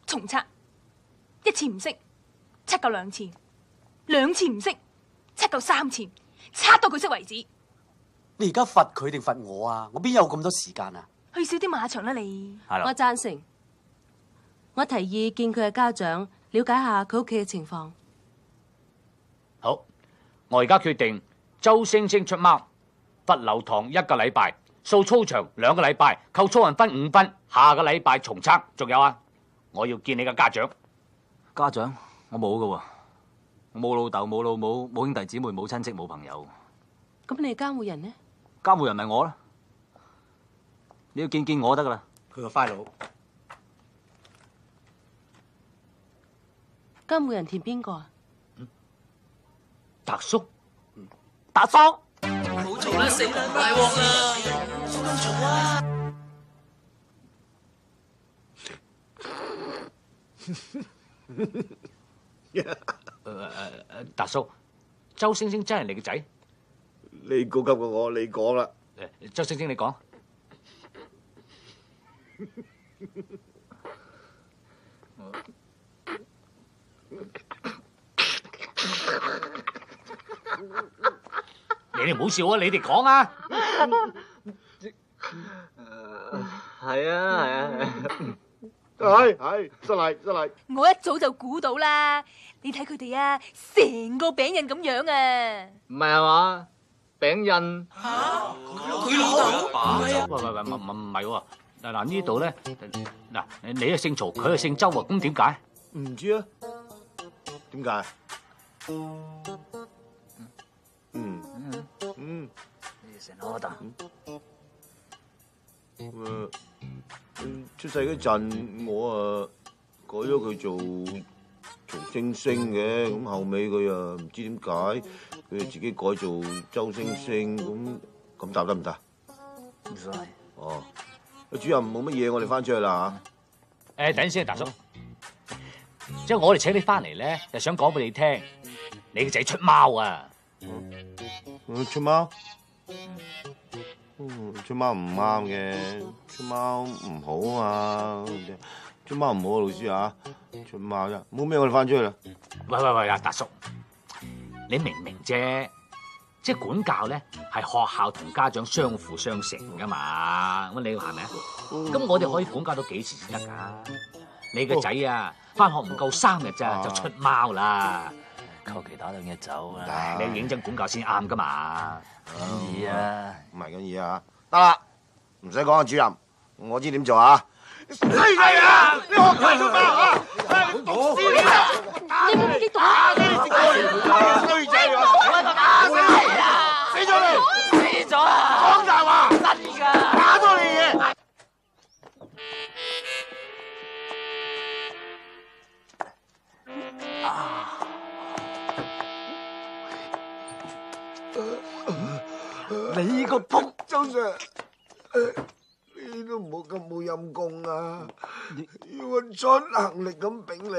S9: 重測，一次唔識，測夠2次，2次唔識，測夠3次，測到佢識為止。
S6: 你而家罰佢定罰我啊？我邊有咁多時間啊？
S9: 去少啲馬場啦你。
S3: 我贊成。我提議見佢嘅家長，了解下佢屋企嘅情況。
S8: 好，我而家決定周星星出貓，罰留堂1個禮拜，掃操場2個禮拜，扣操運分5分。下個禮拜重測。仲有啊，我要見你嘅家長。
S1: 家長，我冇噶喎，我冇老豆，冇老母，冇兄弟姊妹，冇親戚，冇朋友。
S3: 咁你監護人呢？
S1: 監護人咪我啦，你要見我得噶啦。
S6: 佢個 file。
S3: 監護人填邊個啊？
S8: 達叔，
S1: 達叔，
S14: 唔好做啦，死啦，大鑊啦！唔好咁做啊！
S8: 達叔，周星星真係你嘅仔？
S12: 你高級過我，你講啦。
S8: 周星星，你講。你哋唔好笑啊！你哋講啊！
S1: 係啊，
S12: 係，失禮。
S9: 我一早就估到啦，你睇佢哋啊，成個餅印咁樣啊！
S1: 唔係啊嘛，餅印。
S14: 佢老豆
S8: 喂，唔係喎。嗱呢度咧，嗱你係姓曹，佢係姓周啊，咁點解？
S12: 唔知啊，點解？
S1: 成柯達。
S12: 出世嗰陣，我改咗佢做星星嘅，咁後尾佢又唔知點解，佢就自己改做周星星，咁答得唔得？
S1: 唔使。
S12: 哦，主任冇乜嘢，我哋翻出去啦
S8: 嚇。等陣先，達叔。即係我哋請你翻嚟咧，就想講俾你聽，你個仔出貓啊！
S12: 出貓？出貓唔啱嘅，出貓唔好啊嘛，出貓唔好啊，老師啊，出貓啫，冇咩我哋翻出去啦。
S8: 喂，阿達叔，你明唔明啫？即係管教咧，係學校同家長相輔相成噶嘛，咁你話係咪啊？咁我哋可以管教到幾時先得噶？你個仔啊，翻學唔夠3日咋，就出貓啦，
S1: 求其打2日走啦。
S8: 你認真管教先啱噶嘛？
S1: 咁易啊？
S12: 唔係咁易啊！得啦，唔使講啊，主任，我知點做啊！衰仔啊！你學佢做咩啊？你讀書啊！
S3: 你冇激動啊！
S12: 衰仔啊！打死你啊！死咗你！
S14: 死咗啊！
S12: 講大話！
S14: 真㗎！
S12: 打咗你嘅！
S2: 你個仆
S12: 周 Sir， 你都唔好咁冇陰功啊！要我出行力咁頂你，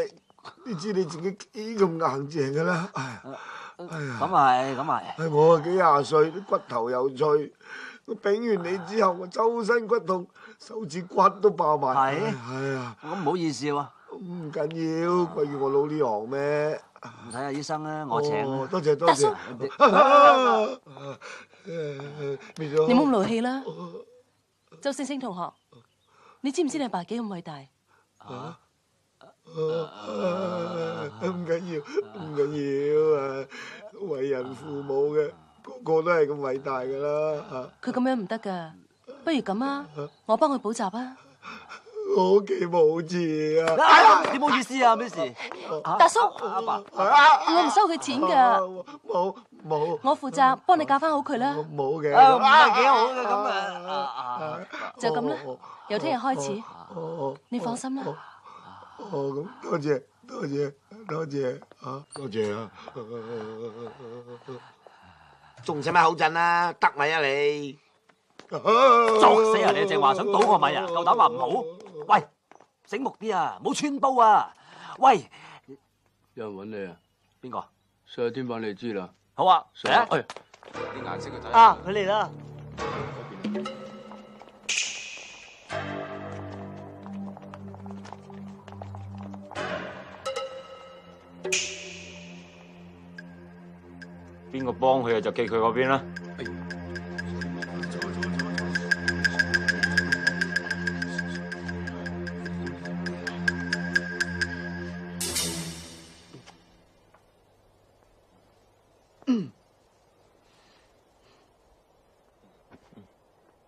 S12: 你知你自己幾咁硬淨噶啦！
S1: 咁係。
S12: 係我幾廿歲，啲骨頭又脆，我頂完你之後，我周身骨痛，手指骨都爆埋。係啊！
S1: 咁唔好意思喎。
S12: 唔緊要，貴要我老呢行咩？
S1: 唔睇下醫生啦，我請。
S12: 多謝。
S3: 你冇咁勞氣啦，周星星同學，你知唔知你阿爸幾咁偉大？
S12: 唔緊要啊！為人父母嘅個個都係咁偉大噶啦。
S3: 佢咁樣唔得噶，不如咁啊，我幫佢補習啊。
S12: 我屋企冇字啊！
S1: 哎呀，你冇意思啊，咩事？
S3: 達叔，
S1: 阿爸，
S3: 我唔收佢錢噶。
S12: 冇，
S3: 我負責幫你教翻好佢啦。
S12: 冇嘅，
S1: 唔係幾好嘅咁啊！
S3: 就咁啦，由聽日開始，你放心啦。
S12: 咁多謝啊！
S16: 仲使乜口震啊？得咪啊你！
S1: 作死啊！你正話想倒我米啊？夠膽話唔好？喂，醒目啲啊，冇穿煲啊！喂，
S17: 有人揾你啊？
S1: 邊個？
S17: 上天返你知啦。
S1: 好啊，嚟啊！
S13: 啲顏色佢睇。
S10: 啊，佢嚟啦！
S13: 邊個幫佢啊？就記佢嗰邊啦。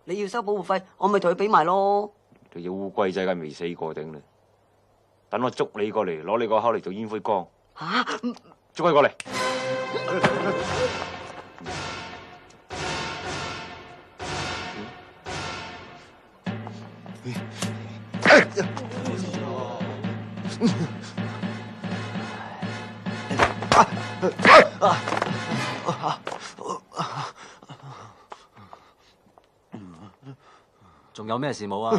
S10: 你要收保護費，我咪同佢俾埋咯。
S13: 你隻烏龜仔梗係未死過頂你，等我捉你過嚟，攞你個口嚟做煙灰缸。
S10: 嚇！
S13: 捉佢過嚟。
S1: 仲有咩事冇啊？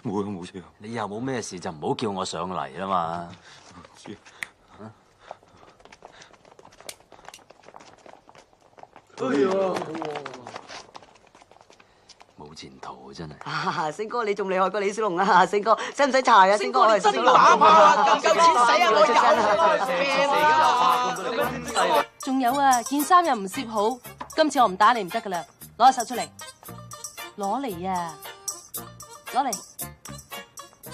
S13: 冇事。
S1: 你以後冇咩事就唔好叫我上嚟啦嘛。冇前途真係。
S10: 啊，星哥你仲厲害過李小龍啊！星哥使唔使查啊？星哥
S14: 真打啊！咁夠錢使啊！我有。
S3: 仲有啊，件衫又唔攝好，今次我唔打你唔得噶啦，攞手出嚟，攞嚟啊，攞嚟。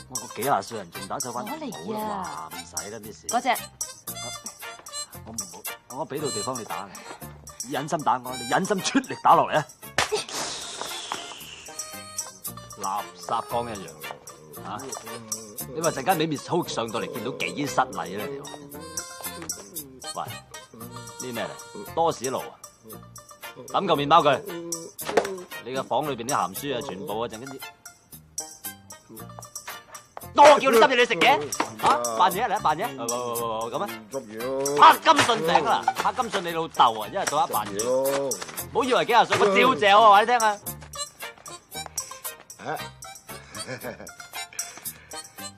S1: 我個幾廿歲人仲打手翻
S3: 攞嚟
S1: 啦
S3: 啊
S1: 嘛，唔使啦啲事。
S3: 嗰隻
S1: 我唔好，我俾到地方你打，你忍心打我，你忍心出力打落嚟啊！垃圾缸一樣嚇！你話陣間你 Miss Ho 上到嚟見到幾失禮咧？你話？喂，呢咩嚟？多士爐啊！抌嚿麵包佢。你個房裏邊啲鹹書啊，全部啊，陣間啲。我叫你執嘢你食嘅，嚇扮嘢嚟啊扮嘢，咁啊，
S12: 執嘢
S1: 拍金信頂啦，拍金信你老豆啊，一日到黑扮嘢，唔好以為幾廿歲我照嚼啊，話你聽啊！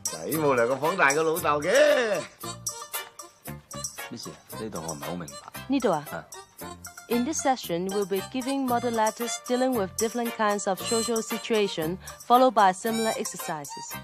S12: 仔冇兩個房大過老豆嘅。
S1: 咩事？呢度我唔係好明白。
S3: 呢度啊？In this session, we'll be giving model letters dealing with different kinds of social situation, followed by similar exercises.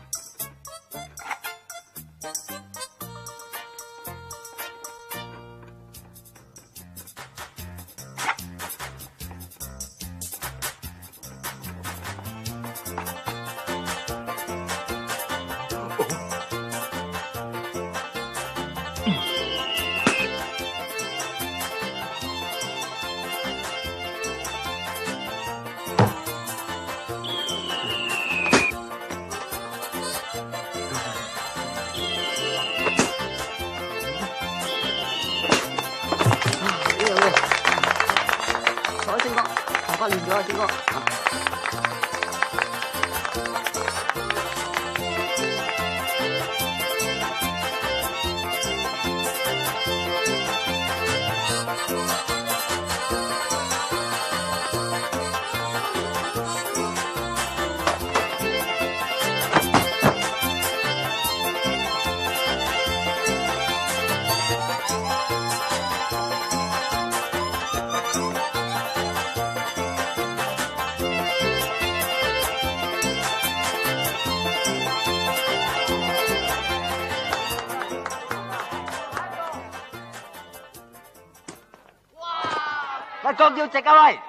S10: 發亂咗啊，星哥。
S1: 一腳要直啊喂！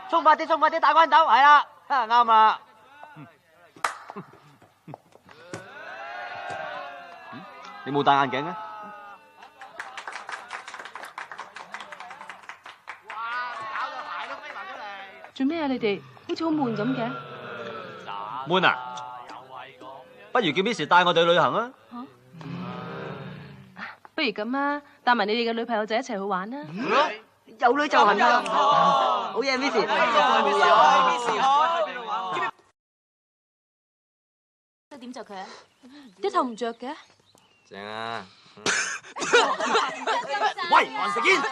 S1: 衝快啲，衝快啲，打關斗，係啦，啱啦。你冇戴眼鏡嘅？
S3: 做咩啊？你哋好似好悶咁嘅。
S1: 悶啊！不如叫 Miss 帶我哋去旅行啊！
S3: 不如咁啊，帶埋你哋嘅女朋友仔一齊去玩啦。
S10: 有女就行啦，好嘢 ，Miss。
S9: 點着佢啊？
S3: 啲頭唔着嘅。
S1: 正啊！喂，還食煙？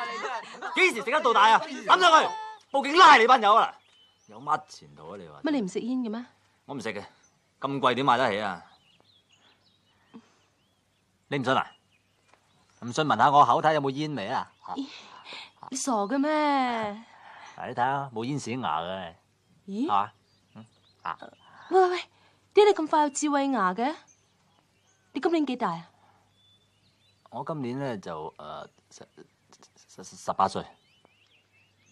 S1: 幾時食得到大啊？抌咗佢，報警拉你班友啊！有乜前途啊？你話？
S3: 乜你唔食煙嘅咩？
S1: 我唔食嘅，咁貴點買得起啊？你唔信啊？唔信聞下我口睇有冇煙味啊？
S3: 你傻嘅咩？
S1: 你睇下冇煙屎牙嘅，
S3: 咦？
S1: 啊？
S3: 喂，點解你咁快有智慧牙嘅？你今年幾大啊？
S1: 我今年咧就18歲，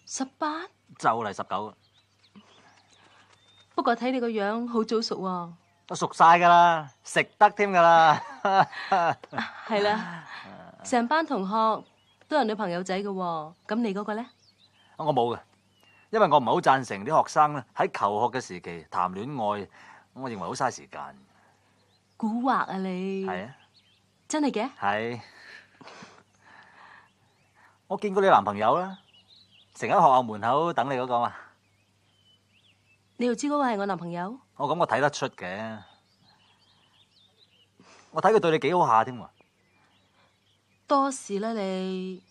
S3: 18？
S1: 就嚟19。
S3: 不過睇你個樣好早熟喎。
S1: 都熟晒噶啦，食得添噶啦。
S3: 係啦，成班同學都有女朋友仔嘅喎，咁你嗰個咧？
S1: 我冇嘅，因為我唔係好贊成啲學生咧喺求學嘅時期談戀愛，我認為好嘥時間。
S3: 蠱惑啊你！
S1: 係啊，
S3: 真係嘅？
S1: 係。我見過你男朋友啦，成日喺學校門口等你嗰個嘛。
S3: 你又知嗰個係我男朋友？
S1: 我咁我睇得出嘅，我睇佢對你幾好下添喎。
S3: 多事啦你。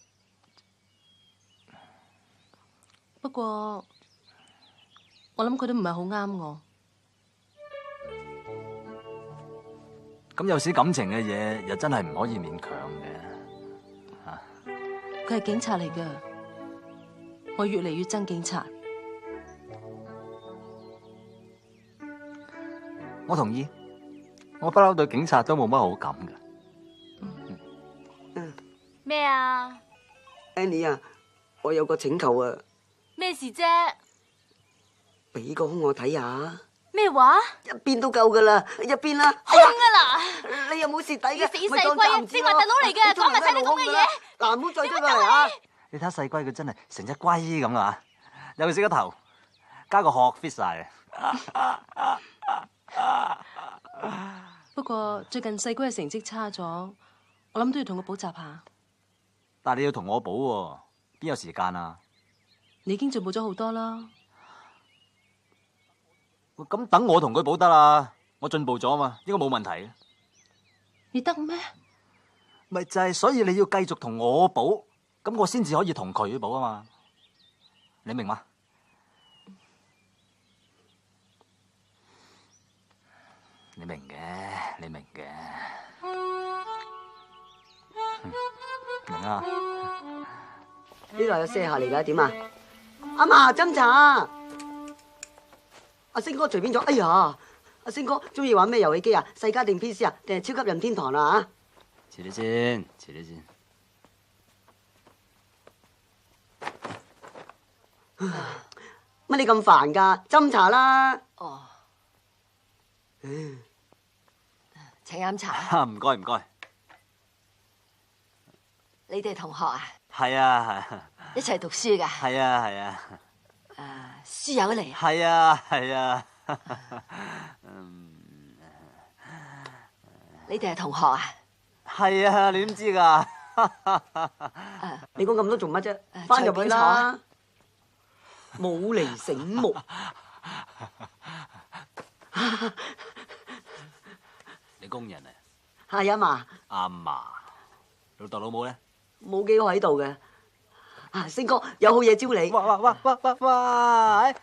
S3: 不過我諗佢都唔係好啱我。
S1: 咁有時感情嘅嘢又真係唔可以勉強嘅。嚇！
S3: 佢係警察嚟㗎，我越嚟越憎警察。
S1: 我同意，我不嬲對警察都冇乜好感㗎。
S9: 咩啊
S10: Annie 啊，我有個請求啊，
S9: 咩事啫？
S10: 俾個胸我睇下。
S9: 咩話？
S10: 一邊都夠噶啦，一邊啦。
S9: 空啊嗱！
S10: 你又冇蝕底嘅，
S9: 死細龜啊！正話大佬嚟嘅，講埋晒啲咁嘅嘢。
S10: 嗱，唔好再出嚟啊！
S1: 你睇下細龜佢真係成隻龜咁啊！尤其是個頭，加個殼 fit 晒啊！
S3: 不過最近細龜嘅成績差咗，我諗都要同佢補習下。
S1: 但係你要同我補喎，邊有時間啊？
S3: 你已經進步咗好多啦。
S1: 咁等我同佢補得啦，我進步咗嘛，應該冇問題嘅。
S3: 你得咩？
S1: 咪就係，所以你要繼續同我補，咁我先至可以同佢補啊嘛。你明嗎？你明嘅，你明嘅，明啊！
S10: 呢度有卸下嚟㗎，點啊？阿嫲斟茶。阿星哥隨便咗，哎呀！阿星哥中意玩咩遊戲機啊？世嘉定 PC 啊？定係超級任天堂啊？
S1: 遲啲先，遲啲先。
S10: 乜你咁煩㗎？斟茶啦。
S17: 哦。請飲茶。
S1: 唔該唔該。
S17: 你哋同學啊？
S1: 係啊係。
S17: 一齊讀書㗎？
S1: 係啊係啊。
S17: 書友嚟。
S1: 係啊係啊。
S17: 你哋係同學啊？
S1: 係啊，你點知㗎？
S10: 你講咁多做乜啫？翻入去啦。冇嚟醒目。
S1: 你工人啊？
S10: 係啊嘛。
S1: 阿嫲，老豆老母咧？
S10: 冇幾個喺度嘅。啊，星哥有好嘢招你。
S1: 哇！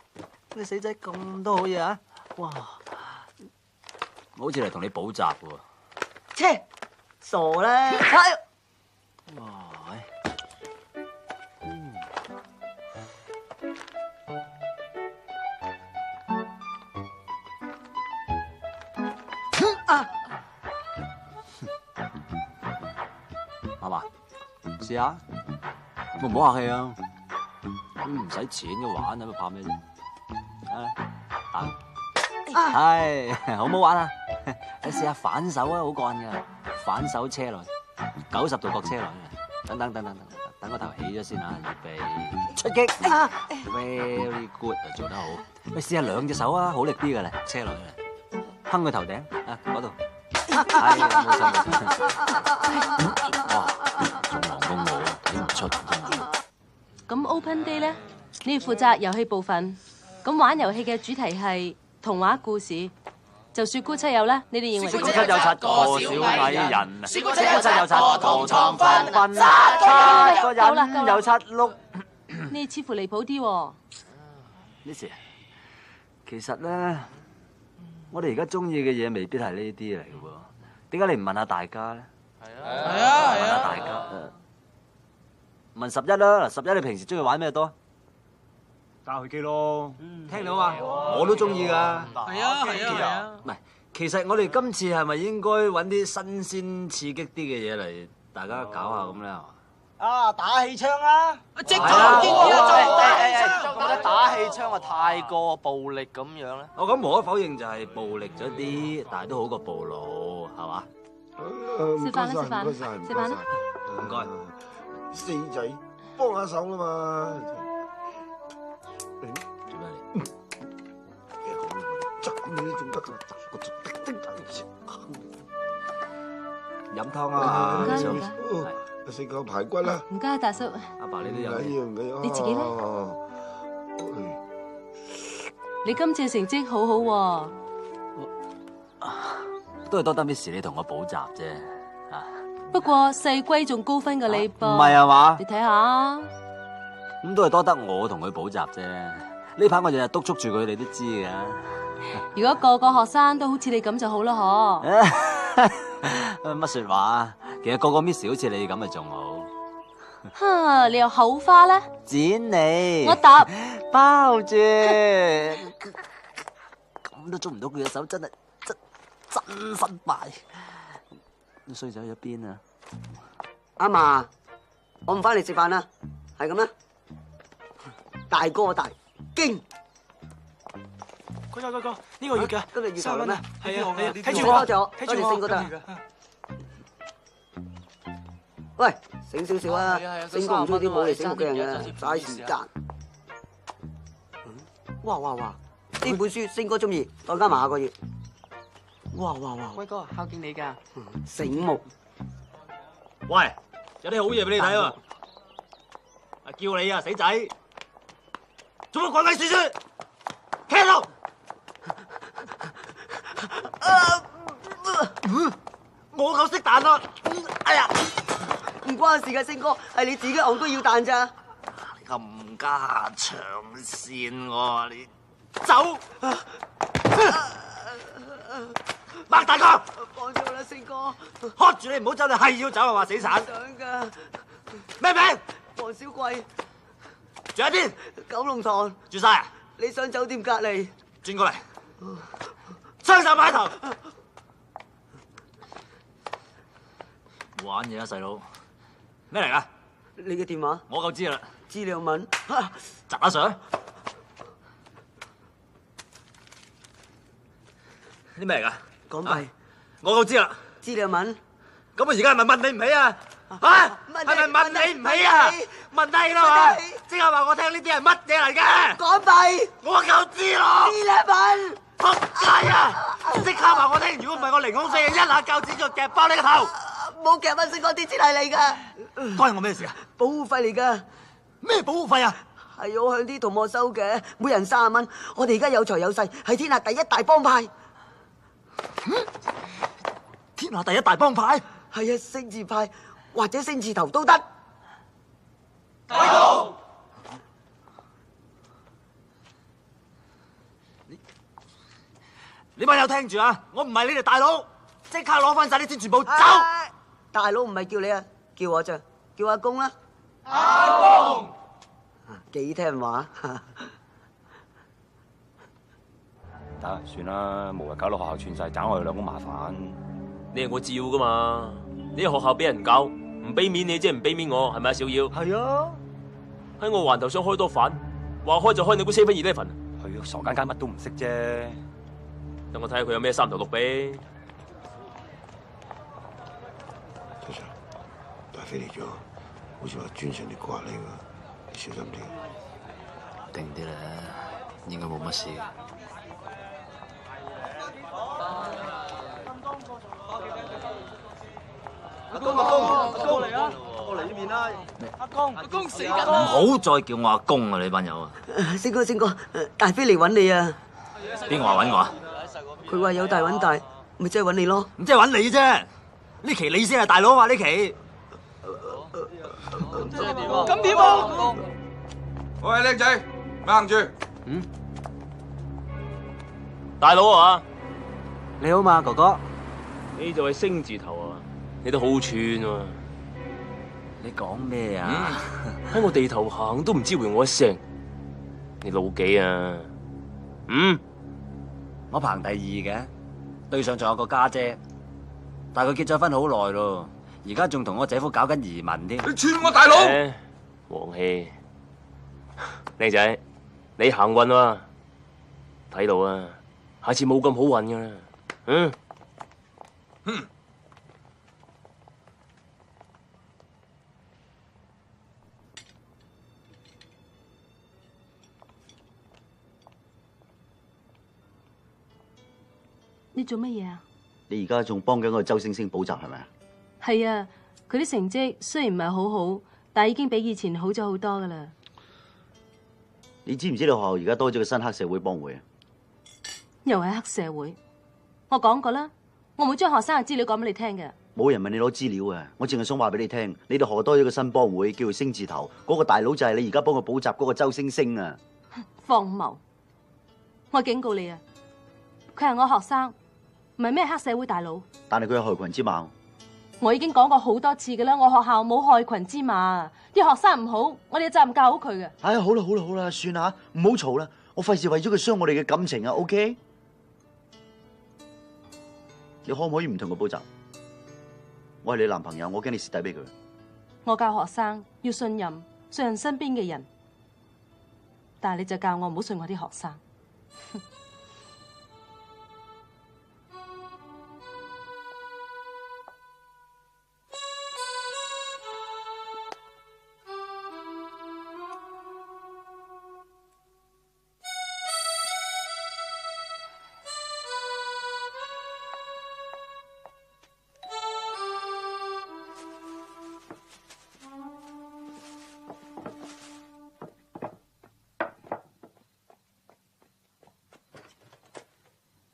S1: 你死仔咁多好嘢啊！哇！我好似嚟同你補習喎。
S10: 切，傻啦！
S1: 哇！阿嫲，試下，唔好客氣啊！唔使錢嘅玩，喺度怕咩啫？係好唔好玩啊？你試下反手啊，好幹噶！反手車落去，90度角車落去，等個頭起咗先啊！預備出擊！Very good 啊，做得好！你試下兩隻手啊，好力啲嘅咧，車落去，哼個頭頂啊，嗰度。係冇錯。哇，仲忙過我，睇唔出。
S3: 咁 Open Day 咧，你要負責遊戲部分。咁玩遊戲嘅主題係童話故事。就雪姑七友啦，你哋認為？
S1: 雪姑七友七個小矮人，
S14: 雪姑七友七個同床瞓，
S1: 七個人有七碌。
S3: 你似乎離譜啲喎。
S1: 呢時，其實咧，我哋而家中意嘅嘢未必係呢啲嚟嘅喎。點解你唔問下大家咧？
S14: 係啊，
S1: 問下大家。問11啦。11你平時中意玩咩多？
S5: 打去機咯。
S1: 聽到嘛？我都中意㗎。
S14: 係啊。
S1: 唔係，其實我哋今次係咪應該揾啲新鮮刺激啲嘅嘢嚟，大家搞下咁咧？
S10: 啊，打氣槍啊！
S14: 即
S1: 係啊
S14: 建議
S15: 覺得打氣槍啊太過暴力咁樣咧？
S1: 我咁無可否認就係暴力咗啲，但係都好過暴怒，係嘛？
S3: 食飯啦，食飯啦，食飯啦。
S1: 唔該。
S12: 四仔幫下手啦嘛。
S1: 做咩嚟？
S12: 執你仲得㗎？
S1: 飲湯啊！
S3: 唔該
S1: 小
S3: 唔該。
S12: 食個排骨啦。
S3: 唔該，大叔。
S1: 阿爸你都有。
S12: 唔緊要。
S3: 你自己咧？你今次嘅成績好好喎。
S1: 都係多得 Miss 你同我補習啫。
S3: 不過細龜仲高分過你噃。
S1: 唔係啊嘛？
S3: 你睇下。
S1: 咁都係多得我同佢補習啫。呢排我日日督促住佢，你都知嘅。
S3: 如果個個學生都好似你咁就好啦，嗬。
S1: 乜說話？其實個個 Miss 好似你咁咪仲好。
S3: 哈，你又口花咧？
S1: 剪你。
S3: 我答。
S1: 包住。咁都捉唔到佢嘅手，真失敗。衰仔去咗邊啊？
S10: 阿嫲，我唔翻嚟食飯啦，係咁啦。大哥大驚。
S5: 哥，呢個月㗎，
S10: 今日月頭啦咩？
S5: 係啊，
S10: 睇住我，睇住我，星哥得。喂，醒少少啊！星哥唔中意啲冇嚟醒目嘅人嘅，嘥時間。哇！呢本書星哥中意，再加埋下個月。哇！
S6: 威哥孝敬你㗎。
S10: 醒目。
S1: 喂，有啲好嘢俾你睇喎。叫你啊，死仔！做乜鬼鬼祟祟？企喺度！我夠識彈啊！哎呀，
S10: 唔關事㗎，星哥，係你自己戇居要彈咋。
S1: 咁加長線喎，你走！擘大個！
S10: 放咗我啦，星哥。
S1: 喝住你唔好走，你係要走啊嘛，死鏟！
S10: 想㗎。
S1: 咩名？
S10: 黃小貴。
S1: 住喺邊？
S10: 九龍塘。
S1: 住晒啊？
S10: 你上酒店隔離。
S1: 轉過嚟，雙手擺頭。玩嘢啊，細佬！咩嚟㗎？
S10: 你嘅電話？
S1: 我夠知啦。
S10: 資料文。
S1: 砸阿 Sir。啲咩嚟㗎？
S10: 港幣。
S1: 我夠知啦。
S10: 資料文。
S1: 咁我而家係咪問你唔起啊？啊？係咪問你唔起啊？問低啦嘛！即係話我聽呢啲係乜嘢嚟嘅？
S10: 港幣。
S1: 我夠知咯。
S10: 資料文。
S1: 仆街啊！即刻話我聽，如果唔係我凌空飛，一下鉸剪就夾爆你個頭！
S10: 冇夾乜星哥啲錢係你㗎。
S1: 關我咩事啊？
S10: 保護費嚟㗎。
S1: 咩保護費啊？
S10: 係我向啲同學收嘅，每人30蚊。我哋而家有財有勢，係天下第一大幫派。
S1: 天下第一大幫派？
S10: 係啊，星字派或者星字頭都得。
S1: 大佬，你班友聽住啊！我唔係你哋大佬，即刻攞翻晒啲錢，全部走！
S10: 大佬唔係叫你啊，叫我啫，叫阿公啦。
S1: 阿公，
S10: 幾聽話。
S13: 得，算啦，無謂搞到學校串晒，盞我哋兩公麻煩。
S5: 你係我照噶嘛？你喺學校俾人搞，唔俾面你即係唔俾面我，係咪啊，小妖？
S10: 係啊。
S5: 喺我環頭想開多飯，話開就開你估7-11。
S13: 係啊，傻更更乜都唔識啫。
S5: 等我睇下佢有咩三頭六臂。
S12: 石 Sir， 大飛嚟咗，好似話專程嚟刮你㗎，你小心啲。
S1: 定啲啦，應該冇乜事。
S10: 阿公嚟啊！過嚟呢邊啦。
S14: 阿公死緊
S1: 唔好再叫我阿公啊！你班友啊！
S10: 星哥，大飛嚟揾你啊！
S1: 邊個話揾我啊？
S10: 佢話有大揾大，咪即係揾你咯。
S1: 咁即係揾你啫！呢期你先係大佬啊！呢期。
S14: 咁點啊？
S4: 喂，靚仔，咪行住。
S5: 大佬啊！
S1: 你好嘛，哥哥。
S5: 你就係星字頭啊！你都好串啊！
S1: 你講咩啊？
S5: 喺我地頭行都唔知回我一聲，你老幾啊？
S1: 我排第2嘅，對上仲有個家姐，但係佢結咗婚好耐咯，而家仲同我姐夫搞緊移民添。
S4: 你串我大佬！
S5: 黃氣，靚仔，你行運啊！睇到啊，下次冇咁好運噶啦。
S3: 你做乜嘢啊？
S15: 你而家仲幫緊個周星星補習係咪啊？
S3: 係啊，佢啲成績雖然唔係好好，但係已經比以前好咗好多噶啦。
S15: 你知唔知道學校而家多咗個新黑社會幫會啊？
S3: 又係黑社會，我講過啦，我唔會將學生嘅資料講俾你聽嘅。
S15: 冇人問你攞資料啊！我淨係想話俾你聽，你哋學多咗個新幫會，叫做星字頭，嗰個大佬就係你而家幫佢補習嗰個周星星啊！
S3: 荒謬！我警告你啊，佢係我學生，唔係咩黑社會大佬。
S15: 但係佢有害群之馬。
S3: 我已經講過好多次噶啦，我學校冇害群之馬，啲學生唔好，我哋有責任教好佢嘅。
S15: 唉，好啦好啦好啦，算啦，唔好嘈啦，我費事為咗佢傷我哋嘅感情啊 ，OK？ 你可唔可以唔同佢補習？我係你男朋友，我驚你蝕底俾佢。
S3: 我教學生要信任身邊嘅人，但係你就教我唔好信我啲學生。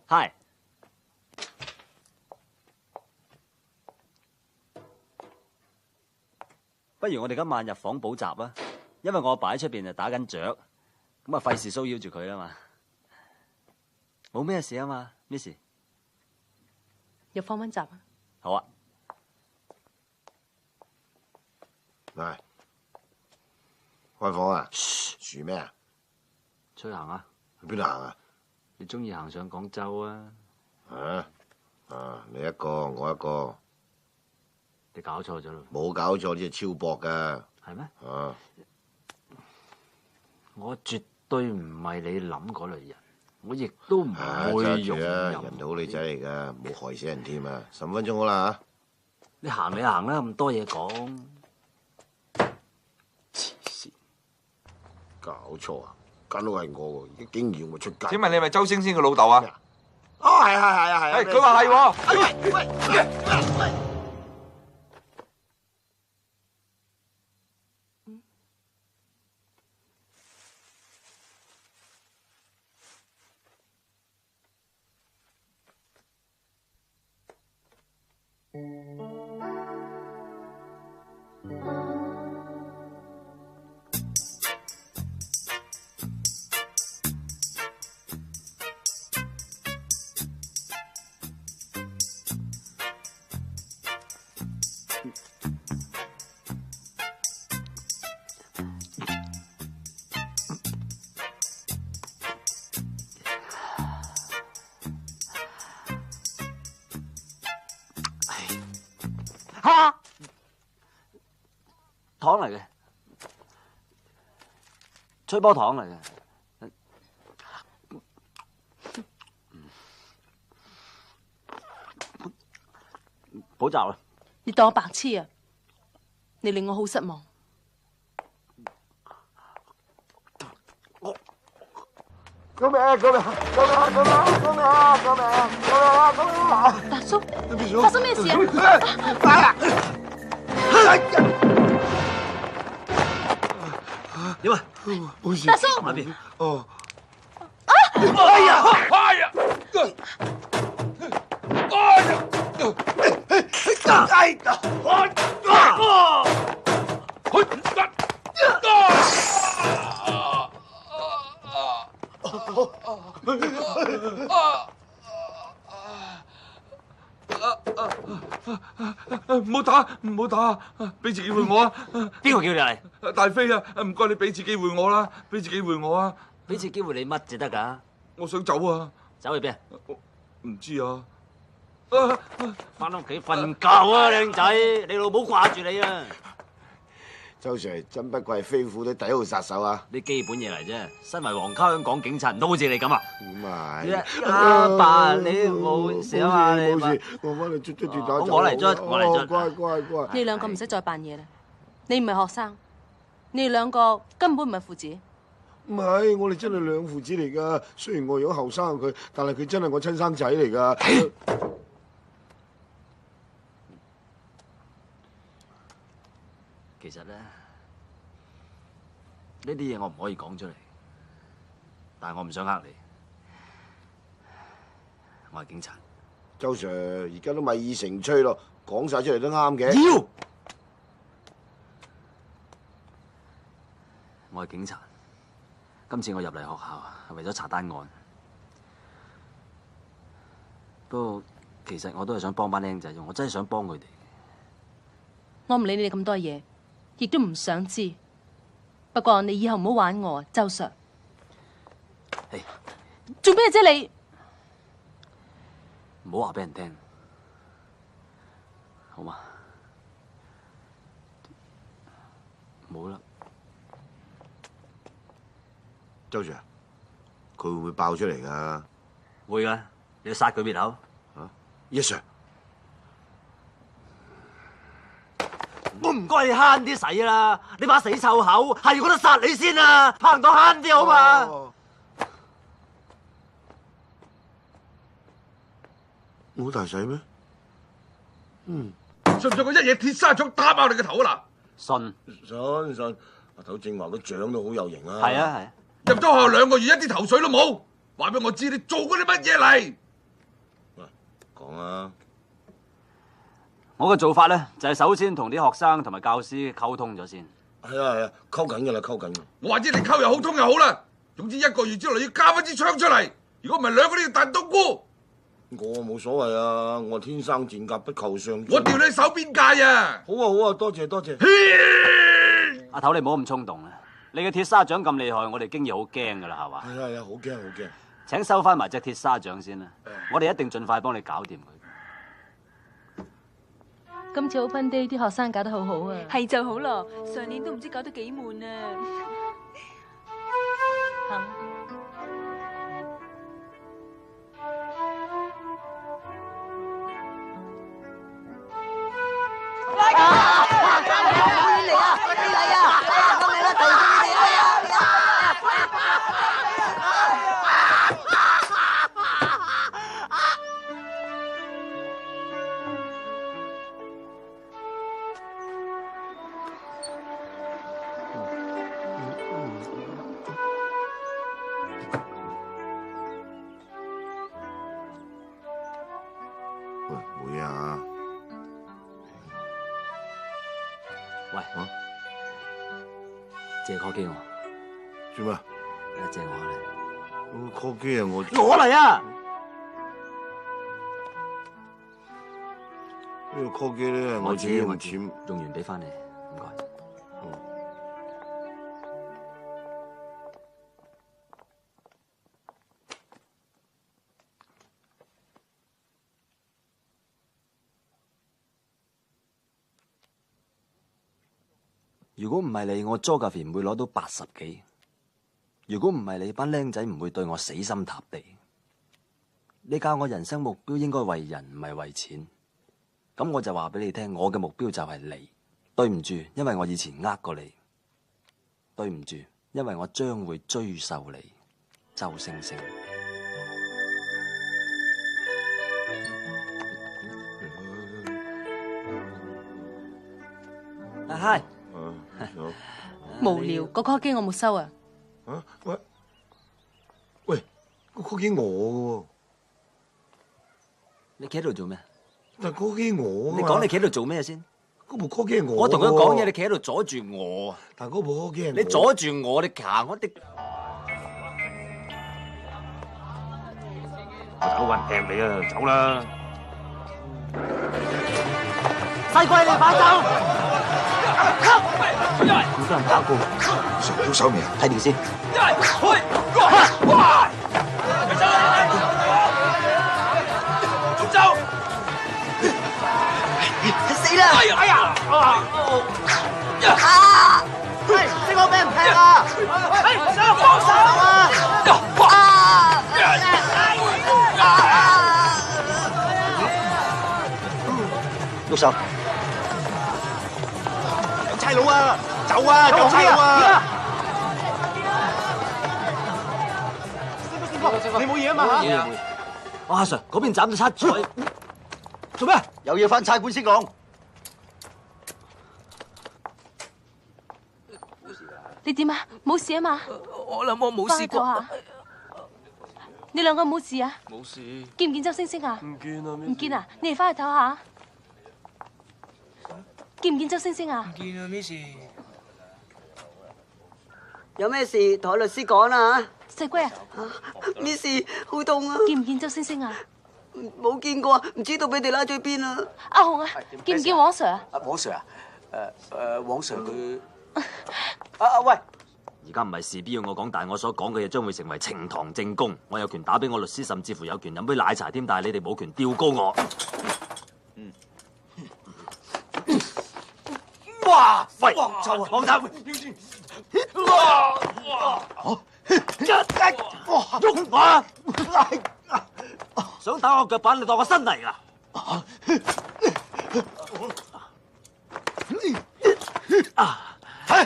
S1: Hi，不如我哋今晚入房補習啊，因為我阿爸喺出邊就打緊雀，咁啊費事騷擾住佢啊嘛，冇咩事啊嘛 ，Miss。
S3: 入房溫習啊？
S1: 好啊。
S12: 喂，開房啊？噓咩啊？
S1: 出去行啊？
S12: 去邊度行啊？
S1: 你中意行上廣州啊？
S12: 你一個，我一個。
S1: 你搞錯咗咯？
S12: 冇搞錯，呢係超薄噶。
S1: 係咩？我絕對唔係你諗嗰類人，我亦都唔會用
S12: 人好女仔嚟噶，冇害死人添啊！15分鐘好啦嚇。
S1: 你行你行啦，咁多嘢講。
S12: 黐線！搞錯啊！間屋係我喎，竟然要我出街。
S4: 請問你係咪周星星嘅老豆啊？
S12: 哦，係啊！
S4: 佢話係喎。
S12: 喂！
S1: 糖嚟嘅，吹波糖嚟嘅。補習啦！
S3: 你當我白痴啊！你令我好失望。
S12: 救命！
S3: 大叔，發生咩事啊？
S1: 點啊？
S3: 大叔，
S1: 埋邊？
S12: 哦。
S4: 哎呀！唔好打，唔好打，俾次機會我啊！
S1: 邊個叫你嚟？
S4: 大飛啊，唔該你俾次機會我啦，俾次機會我啊！
S1: 俾次機會你乜至得㗎？
S4: 我想走啊！
S1: 走去邊？
S4: 唔知啊！
S1: 翻屋企瞓覺啊，靚仔！你老母掛住你啊！
S12: 周 Sir 真不愧係飛虎隊第一號殺手啊！
S1: 啲基本嘢嚟啫。身為皇家香港警察，都好似你咁啊！
S12: 咁啊
S1: 阿爸，你冇事啊嘛？你
S12: 冇事，我幫你捽捽住打。
S1: 我嚟捽，我嚟捽。
S12: 乖乖乖！
S3: 你兩個唔使再扮嘢啦。你唔係學生，你哋兩個根本唔係父子。
S12: 唔係，我哋真係兩父子嚟㗎。雖然我有後生佢，但係佢真係我親生仔嚟㗎。
S1: 其實咧，呢啲嘢我唔可以講出嚟，但係我唔想呃你。我係警察。
S12: 周 Sir 而家都米已成炊咯，講晒出嚟都啱嘅。
S1: 妖！我係警察。今次我入嚟學校係為咗查單案，不過其實我都係想幫班僆仔啫，我真係想幫佢哋。
S3: 我唔理你哋咁多嘢，亦都唔想知。不過你以後唔好玩我啊，周 Sir。做咩啫你？
S1: 唔好話俾人聽，好嘛？冇啦。
S12: 周 Sir，佢會唔會爆出嚟㗎？
S1: 會㗎，你要殺佢滅口。
S12: Yes Sir。
S1: 我唔該你慳啲使啦，你把死臭口係覺得殺你先啊，拍唔到慳啲好嘛？
S12: 我好大使咩？
S4: 信唔信我一嘢鐵砂掌打爆你個頭啊
S1: 嗱？
S12: 信，阿頭正話個獎都好有型啊！
S1: 係啊係。
S4: 入咗學校2個月，一啲頭緒都冇，話俾我知你做過啲乜嘢嚟？
S12: 講啊！
S1: 我嘅做法咧，就係首先同啲學生同埋教師溝通咗先。
S12: 係啊，溝緊㗎啦，溝緊。
S4: 我話知你溝又好通又好啦，總之1個月之內要交翻支槍出嚟，如果唔係2個都要彈冬菇。
S12: 我冇所謂啊，我天生賤格不求上進。
S4: 我調你手邊界啊！
S12: 好啊，多謝。
S1: 阿頭你唔好咁衝動啊！你嘅鐵砂掌咁厲害，我哋經已好驚㗎啦，係嘛？
S12: 係啊，好驚。
S1: 請收翻埋隻鐵砂掌先啦，我哋一定盡快幫你搞掂佢。
S3: 今次 Open Day 啲學生搞得好好啊！
S9: 係就好咯，上年都唔知搞得幾悶啊！
S12: 會啊！
S1: 喂，借 call 機我。
S12: 做咩？
S1: 借我嚟。
S12: call 機啊，我
S1: 攞嚟啊！
S12: 呢個 call 機咧，我自己用錢
S1: 用完俾翻你，唔該。如果唔係你，我 Geography 唔會攞到80幾。如果唔係你，班僆仔唔會對我死心塌地。你教我人生目標應該為人，唔係為錢。咁我就話俾你聽，我嘅目標就係你。對唔住，因為我以前呃過你。對唔住，因為我將會追究你。周星星。嗨。
S3: 無聊，個 call 機我冇收啊！
S12: 喂，個 call 機我嘅喎，
S1: 你企喺度做咩？
S12: 但係 call 機我啊嘛！
S1: 你講你企喺度做咩先？
S12: 嗰部 call 機係我。
S1: 我同佢講嘢，你企喺度阻住我。
S12: 但係嗰部 call 機係
S1: 你阻住我，你行我啲。
S5: 我走運掟你啊！走啦！
S10: 細貴你快走！
S12: 好多人打過，上到手未啊？
S10: 睇條先。
S14: 走！
S10: 死啦！
S14: 哎呀！
S10: 喂，識我俾人劈啊！
S14: 上幫手
S10: 啊！喐手！
S12: 有差佬啊！走啊！有差佬啊！
S10: 你冇嘢啊嘛嚇？
S1: 阿 Sir 嗰邊斬到七彩，
S10: 做咩？有嘢翻差館先講。
S3: 你點啊？冇事啊嘛？
S14: 我諗我冇試過。
S3: 下你兩個冇事啊？
S5: 冇事。
S3: 見唔見周星星啊？
S5: 唔見啊！
S3: 唔見啊？你哋翻去唞下。見唔見周星星啊？
S14: 唔見啊，Miss。
S18: 有咩事同律師講啦
S3: 細龜啊
S18: ，Miss 好痛啊！
S3: 見唔見周星星啊？
S18: 冇見過，唔知道俾你拉咗去邊啊！
S3: 阿紅啊，見唔見黃 Sir 啊？
S6: 黃 Sir 啊？黃 Sir 佢
S10: 喂！
S1: 而家唔係事必要我講，但係我所講嘅嘢將會成為呈堂證供。我有權打俾我律師，甚至乎有權飲杯奶茶添，但係你哋冇權吊高我。
S10: 哇！
S1: 喂，
S10: 就啊，放手！
S1: 哇！想打我腳板，你當我新嚟㗎？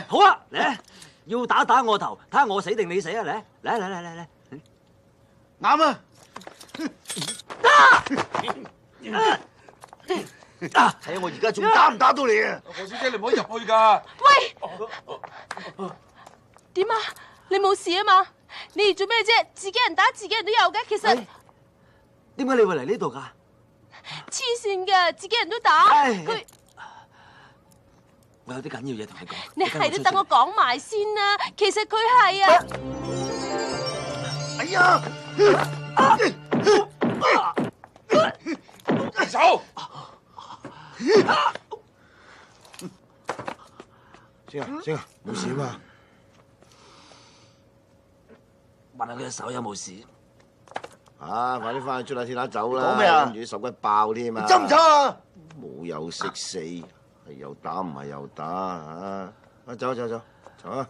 S1: 好啊，嚟！要打我頭，睇下我死定你死啊！嚟！
S12: 啱啊！
S10: 睇下我而家仲打唔打到你啊！
S4: 何小姐，你唔可以入去㗎。
S3: 喂，點啊？你冇事啊嘛？你哋做咩啫？自己人打自己人都有嘅，其實
S1: 點解你會嚟呢度㗎？
S3: 黐線嘅，自己人都打佢。
S1: 我有啲緊要嘢同你講。
S3: 你係都等我講埋先啦。其實佢係啊。
S10: 哎呀！
S4: 手！
S12: 星啊，冇事嘛？
S1: 問下佢隻手有冇事？
S12: 快啲翻去出下鐵打走啦！
S10: 講咩啊？
S12: 跟住手骨爆添啊！
S10: 針唔針啊？
S12: 冇有識死，係又打唔係又打啊！走啊！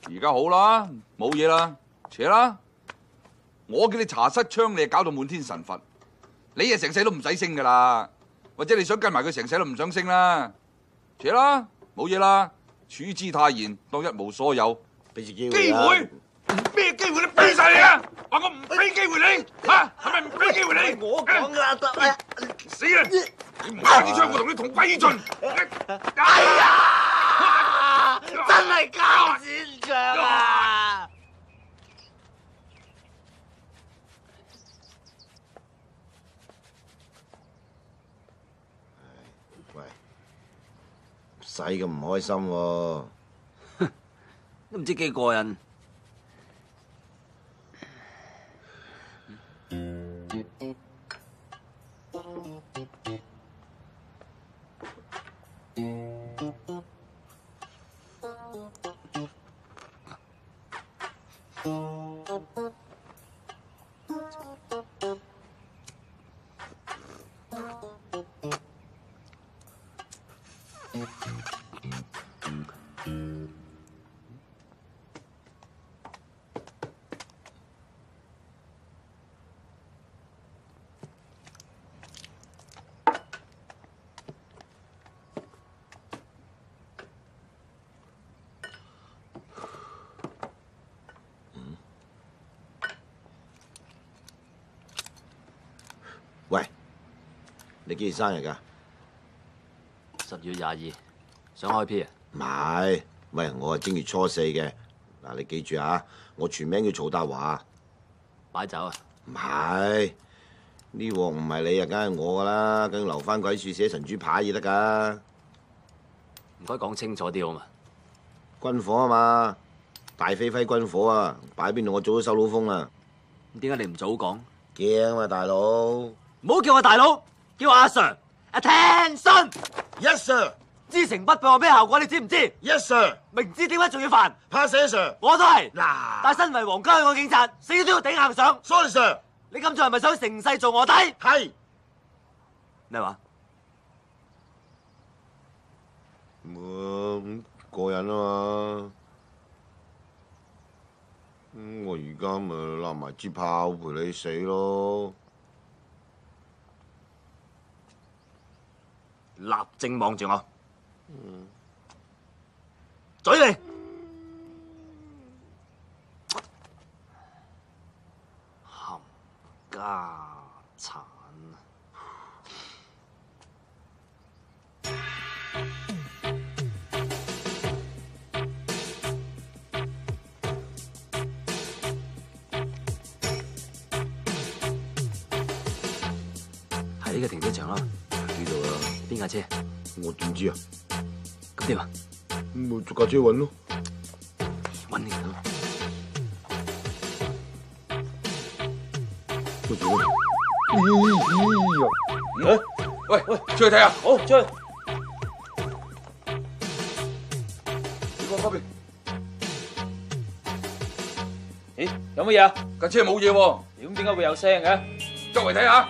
S4: 而家好啦，冇嘢啦，扯啦！我叫你查失槍，你就搞到滿天神佛，你啊成世都唔使升噶啦，或者你想跟埋佢成世都唔想升啦，扯啦，冇嘢啦，處之泰然，當一無所有，
S12: 俾次機
S4: 會。機會？咩機會你俾晒你啊！話我唔俾機會你，嚇係咪唔俾機會你？
S10: 我講噶得啦！
S4: 死啦！你唔開啲槍，我同你同歸於盡！
S10: 哎呀！真係交戰場啊！
S12: 喂，唔使咁唔開心喎，
S1: 都唔知幾過癮。
S12: 喂，你幾時生日㗎
S1: ？10月22，想開 P 啊？
S12: 唔係，喂，我係正月初4嘅。嗱，你記住啊，我全名叫曹達華。
S1: 擺酒啊？
S12: 唔係，呢鑊唔係你啊，梗係我噶啦，梗留翻鬼樹寫神豬牌至得噶。
S1: 唔該講清楚啲好嘛？
S12: 軍火啊嘛，大飛揮軍火啊，擺邊度我早都收到風啦。
S1: 點解你唔早講？
S12: 驚啊嘛，大佬！
S1: 唔好叫我大佬，叫我阿 Sir。Attention！
S12: Yes sir。
S1: 知情不報有咩效果？你知唔知
S12: ？Yes sir。
S1: 明知點解仲要煩？
S12: 怕死 Sir。
S1: 我都係。
S12: 嗱，
S1: 但身為皇家香港警察，死都要頂硬上。
S12: Sorry Sir。
S1: 你咁做係咪想成世做卧底？
S12: 係。
S1: 咩話？
S12: 咁過癮啊嘛！我而家咪攬埋支炮陪你死咯！
S1: 立正望住我，嘴你！冚家產！喺呢個停車場啦，
S12: 知道啦。
S1: 邊架車？
S12: 我點知啊？
S1: 咁點啊？
S12: 咪逐架車揾咯。
S1: 揾你咯。
S4: 喂，出去睇下。
S1: 好，出去。
S4: 你講嗰邊。
S19: 咦，有乜嘢啊？
S4: 架車冇嘢喎。
S19: 咁點解會有聲嘅？
S4: 周圍睇下。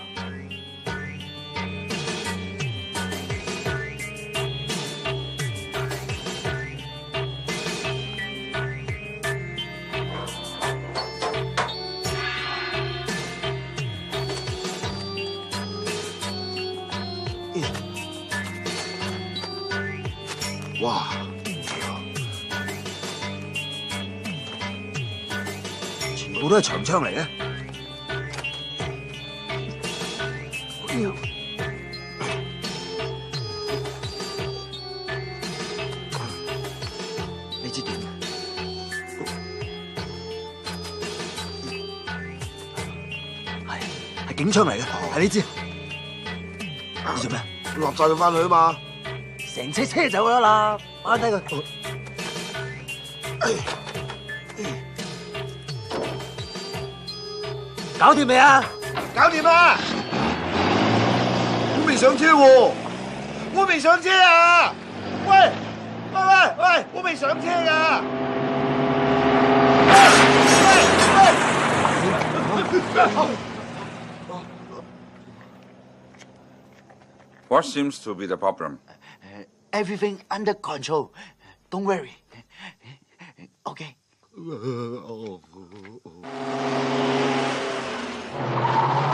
S12: 哇！
S1: 全部都係長槍嚟嘅。呢支點？係警槍嚟嘅，係呢支。你做咩？
S12: 立晒佢翻去啊嘛！
S1: 成車車走咗啦，擺低佢。搞掂未啊？
S12: 搞掂啦！我未上車喎，我未上車啊！喂，我未上車㗎！What
S4: seems to be the problem?
S15: Everything under control. Don't worry. Okay.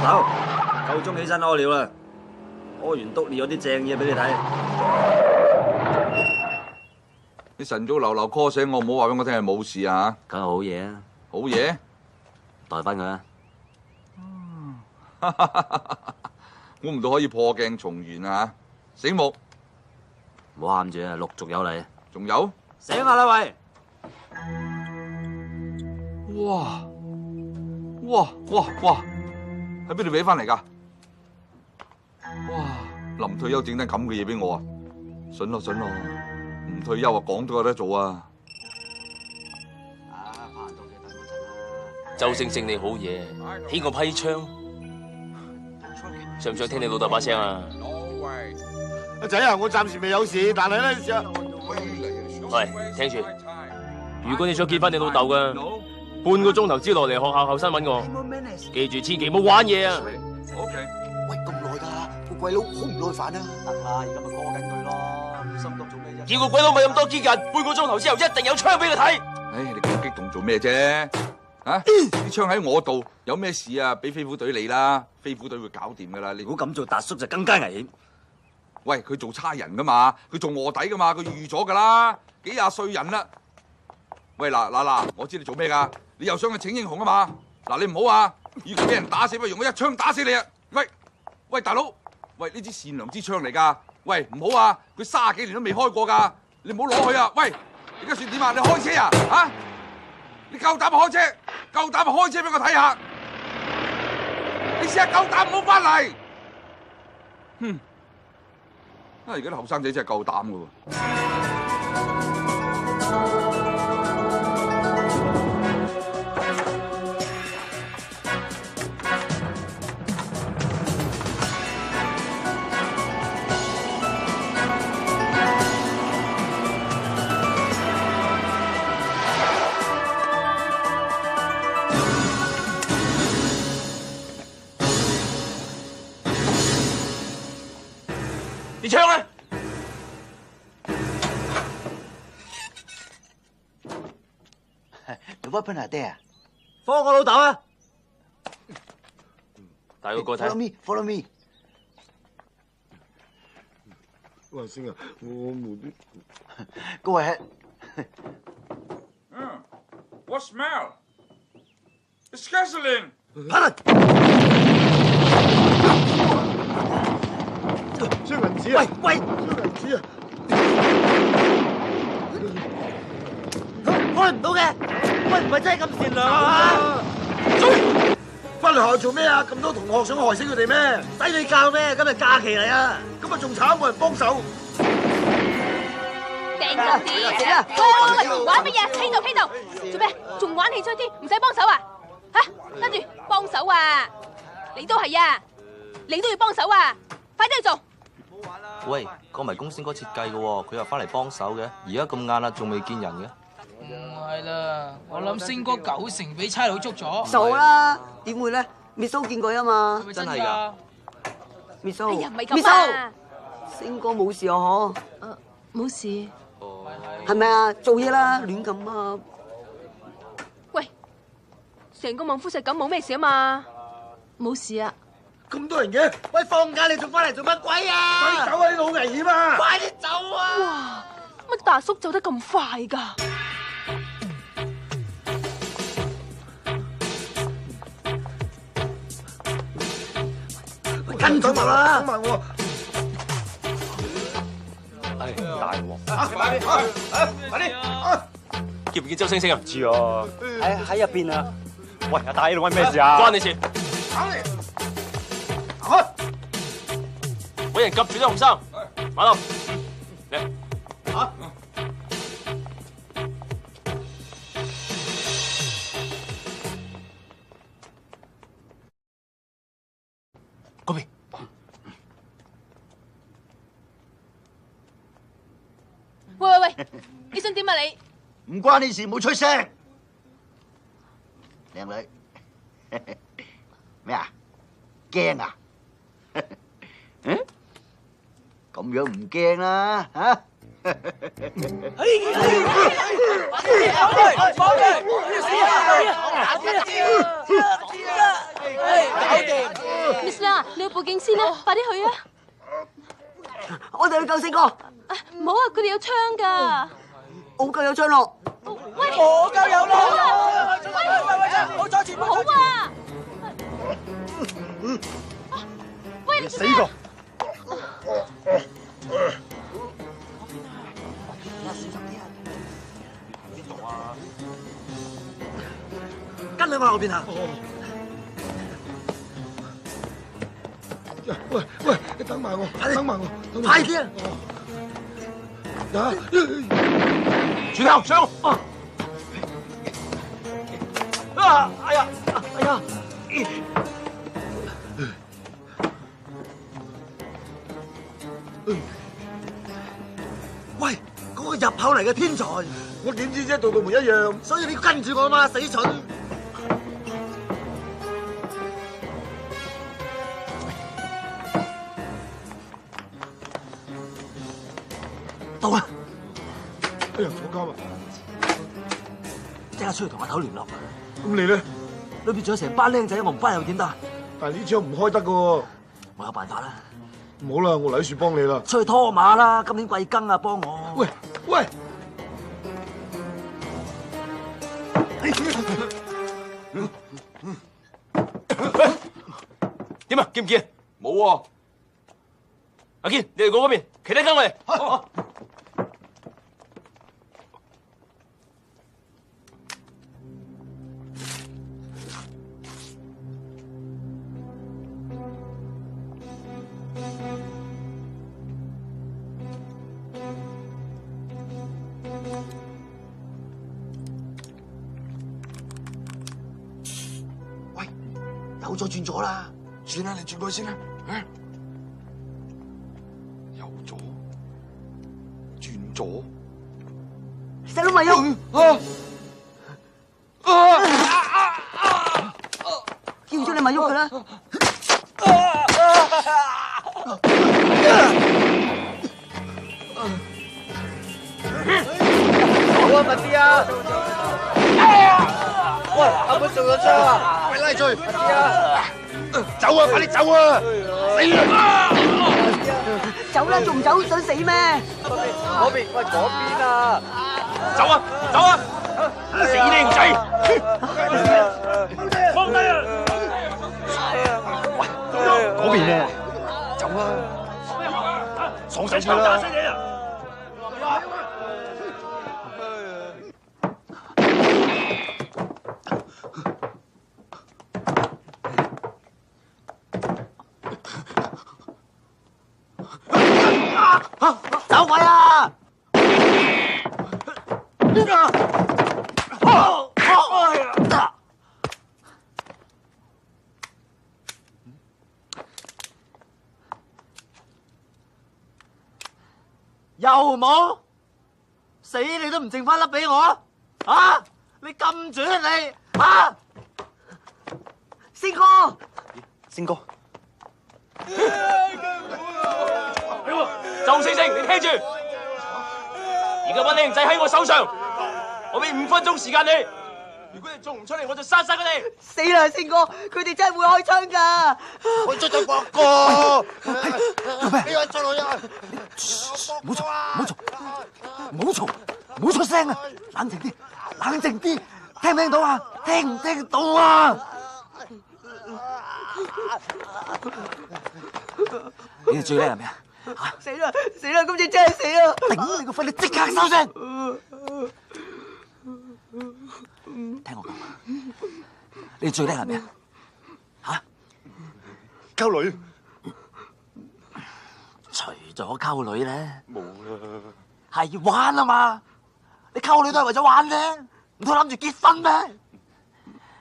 S1: 走，夠鐘起身屙尿啦！屙完篤尿有啲正嘢俾你睇。
S4: 你晨早流流 call 醒我，唔好話俾我聽係冇事啊！
S1: 梗係好嘢啊！
S4: 好嘢，
S1: 代翻佢啊！
S4: 估唔到可以破鏡重圓啊！醒目。
S1: 唔好喊住啊，陸續有嚟。
S4: 仲有？
S1: 醒下啦喂！
S4: 哇！喺邊度俾翻嚟㗎？哇！臨退休整單咁嘅嘢俾我啊！筍咯，唔退休啊，講都有得做啊！
S5: 周星星你好嘢，起個批槍，想唔想聽你老豆把聲啊？
S12: 阿仔啊，我暫時未有事，但係咧，
S5: 喂，聽住，如果你想見翻你老豆嘅，半個鐘頭之內嚟學校後生揾我，記住千祈唔好玩嘢啊
S4: ！OK。
S15: 喂，咁耐㗎，個鬼佬好唔耐煩啊！
S10: 得啦，而家咪過緊佢咯，心急做咩啫？
S5: 叫個鬼佬咪咁多堅韌，半個鐘頭之後一定有槍俾佢睇。
S4: 唉，你咁激動做咩啫？啊！啲槍喺我度，有咩事啊？俾飛虎隊你啦，飛虎隊會搞掂噶啦。你
S1: 如果咁做，達叔就更加危險。
S4: 喂，佢做差人噶嘛，佢做卧底噶嘛，佢預咗噶啦，幾廿歲人啦。喂，嗱，我知你做咩噶，你又想去請英雄啊嘛？嗱，你唔好啊！如果俾人打死，不如用我一槍打死你啊！喂，大佬，喂，呢支善良之槍嚟噶，喂，唔好啊！佢30幾年都未開過噶，你唔好攞去啊！喂，而家算點啊？你開車啊？啊！你夠膽咪開車？夠膽咪開車俾我睇下！你試下夠膽唔好翻嚟。哼！而家啲後生仔真係夠膽噶喎。
S5: 啲槍咧？The
S15: weapon are there。
S1: 放我老豆啊！
S5: 帶個過睇。
S15: Follow me。
S12: 喂，星啊，我冇啲。
S15: Go ahead。What
S4: smell? It's gasoline。
S12: 燒銀紙啊！
S1: 喂，
S12: 燒銀紙啊！
S1: 開唔到嘅，喂，唔係真係咁善良啊！
S12: 翻嚟學校做咩啊？咁多同學想害死佢哋咩？
S1: 使你教咩？今日假期嚟啊！
S12: 咁啊仲慘，冇人幫手。
S9: 掟重啲！喂，玩乜嘢？喺度，做咩？仲玩起衰啲？唔使幫手啊？吓，跟住幫手啊！你都係啊！你都要幫手啊！快啲去做！
S20: 喂，個迷宮先該設計嘅喎，佢又翻嚟幫手嘅，而家咁晏啦，仲未見人嘅。
S14: 唔係啦，我諗星哥90%俾差佬捉咗。
S18: 傻啦，點會咧？Miss蘇見過啊嘛。
S14: 真係㗎。
S18: Miss蘇，
S9: 哎呀，唔係咁啊！
S18: 星哥冇事啊嗬？
S3: 冇事。
S18: 係咪啊？做嘢啦，亂咁啊！
S9: 喂，成個望夫石咁冇咩事啊嘛？
S3: 冇事啊。
S12: 咁多人嘅，
S1: 喂，放假你仲翻嚟做乜鬼啊？
S12: 快走啊！呢度好危險啊！
S1: 快啲走啊！
S9: 哇，乜大叔走得咁快㗎？
S1: 跟住我啦！
S12: 等埋我。
S20: 唉，大鑊！
S5: 快啲！見唔見周星星啊？唔知啊。
S10: 喺入邊啊！
S20: 喂，阿大呢度揾咩事啊？
S5: 關你事！
S12: 走嚟！
S5: 搵人夾住啲紅衫，馬林，嚟。嗰邊。
S9: 喂，你想點啊你？
S15: 唔關你事，冇出聲。靚女，咩啊？驚啊？嗯？咁樣唔驚啦，嚇！Miss
S3: 啦，你要報警先啦，快啲去啊！
S18: 我哋去救星哥。
S3: 唔好啊，佢哋有槍㗎。
S18: 我夠有槍咯。
S3: 喂，
S14: 我夠有咯。
S3: 喂，
S14: 我阻住，
S3: 唔好啊！喂，你
S12: 死個！
S1: 跟喺我後邊啊！
S12: 喂，你等埋我，等埋我，
S1: 快啲啊！
S5: 轉頭上！
S1: 哎呀！喂，嗰個入口嚟嘅天才，
S12: 我點知啫？度度門一樣，
S1: 所以你要跟住我嘛，死蠢！到啦！
S12: 哎呀，坐監啊！
S1: 即刻出去同阿頭聯絡。
S12: 咁你咧？
S1: 裏邊仲有成班僆仔，我唔翻又點得？
S12: 但係呢槍唔開得噶喎。
S1: 我有辦法啦。
S12: 唔好啦，我嚟樹幫你啦。
S1: 出去拖馬啦！今年貴庚啊，幫我。
S12: 喂！
S5: 點啊？見唔見？
S4: 冇喎。
S5: 阿堅，你哋過嗰邊，其他跟我嚟。
S2: 走咗轉咗啦。算啦，你轉過去先啦。
S4: 右左，轉左。
S18: 細佬咪喐！叫咗你咪喐佢啦！
S10: 好啊，快啲啊！喂，阿妹中咗槍啊！
S2: 快拉追！
S10: 快啲啊！
S2: 走啊！快啲走啊！死啦！
S18: 走啦，仲唔走？想死咩？
S10: 嗰邊，喂，嗰邊啊！
S5: 走啊！走啊！死靚仔！放低啊！
S2: 嗰邊啊！走啊！爽手佢啦！
S10: 走鬼啊！
S15: 又冇死你都唔剩翻粒俾我啊！你咁準你啊！
S18: 星哥，
S10: 星哥，
S5: 周星星，你聽住，而家班靚仔喺我手上，我俾5分鐘時間你。如果你做唔出嚟，我就殺晒佢哋。
S18: 死啦，星哥，佢哋真係會開槍㗎！
S2: 我捉咗博哥，
S12: 呢個捉女人，唔好嘈，唔好嘈，唔好嘈，唔好出聲啊！冷靜啲，冷靜啲，聽唔聽到啊？聽唔聽到啊？
S15: 你哋最叻係咩啊？
S18: 死啦，死啦，今次真係死啦！
S15: 頂你個肺，你即刻收聲！聽我講，你哋最叻係咩啊？
S2: 溝女。
S15: 除咗溝女咧，
S2: 冇啦。
S15: 係玩啊嘛！你溝女都係為咗玩啫，唔通諗住結婚咩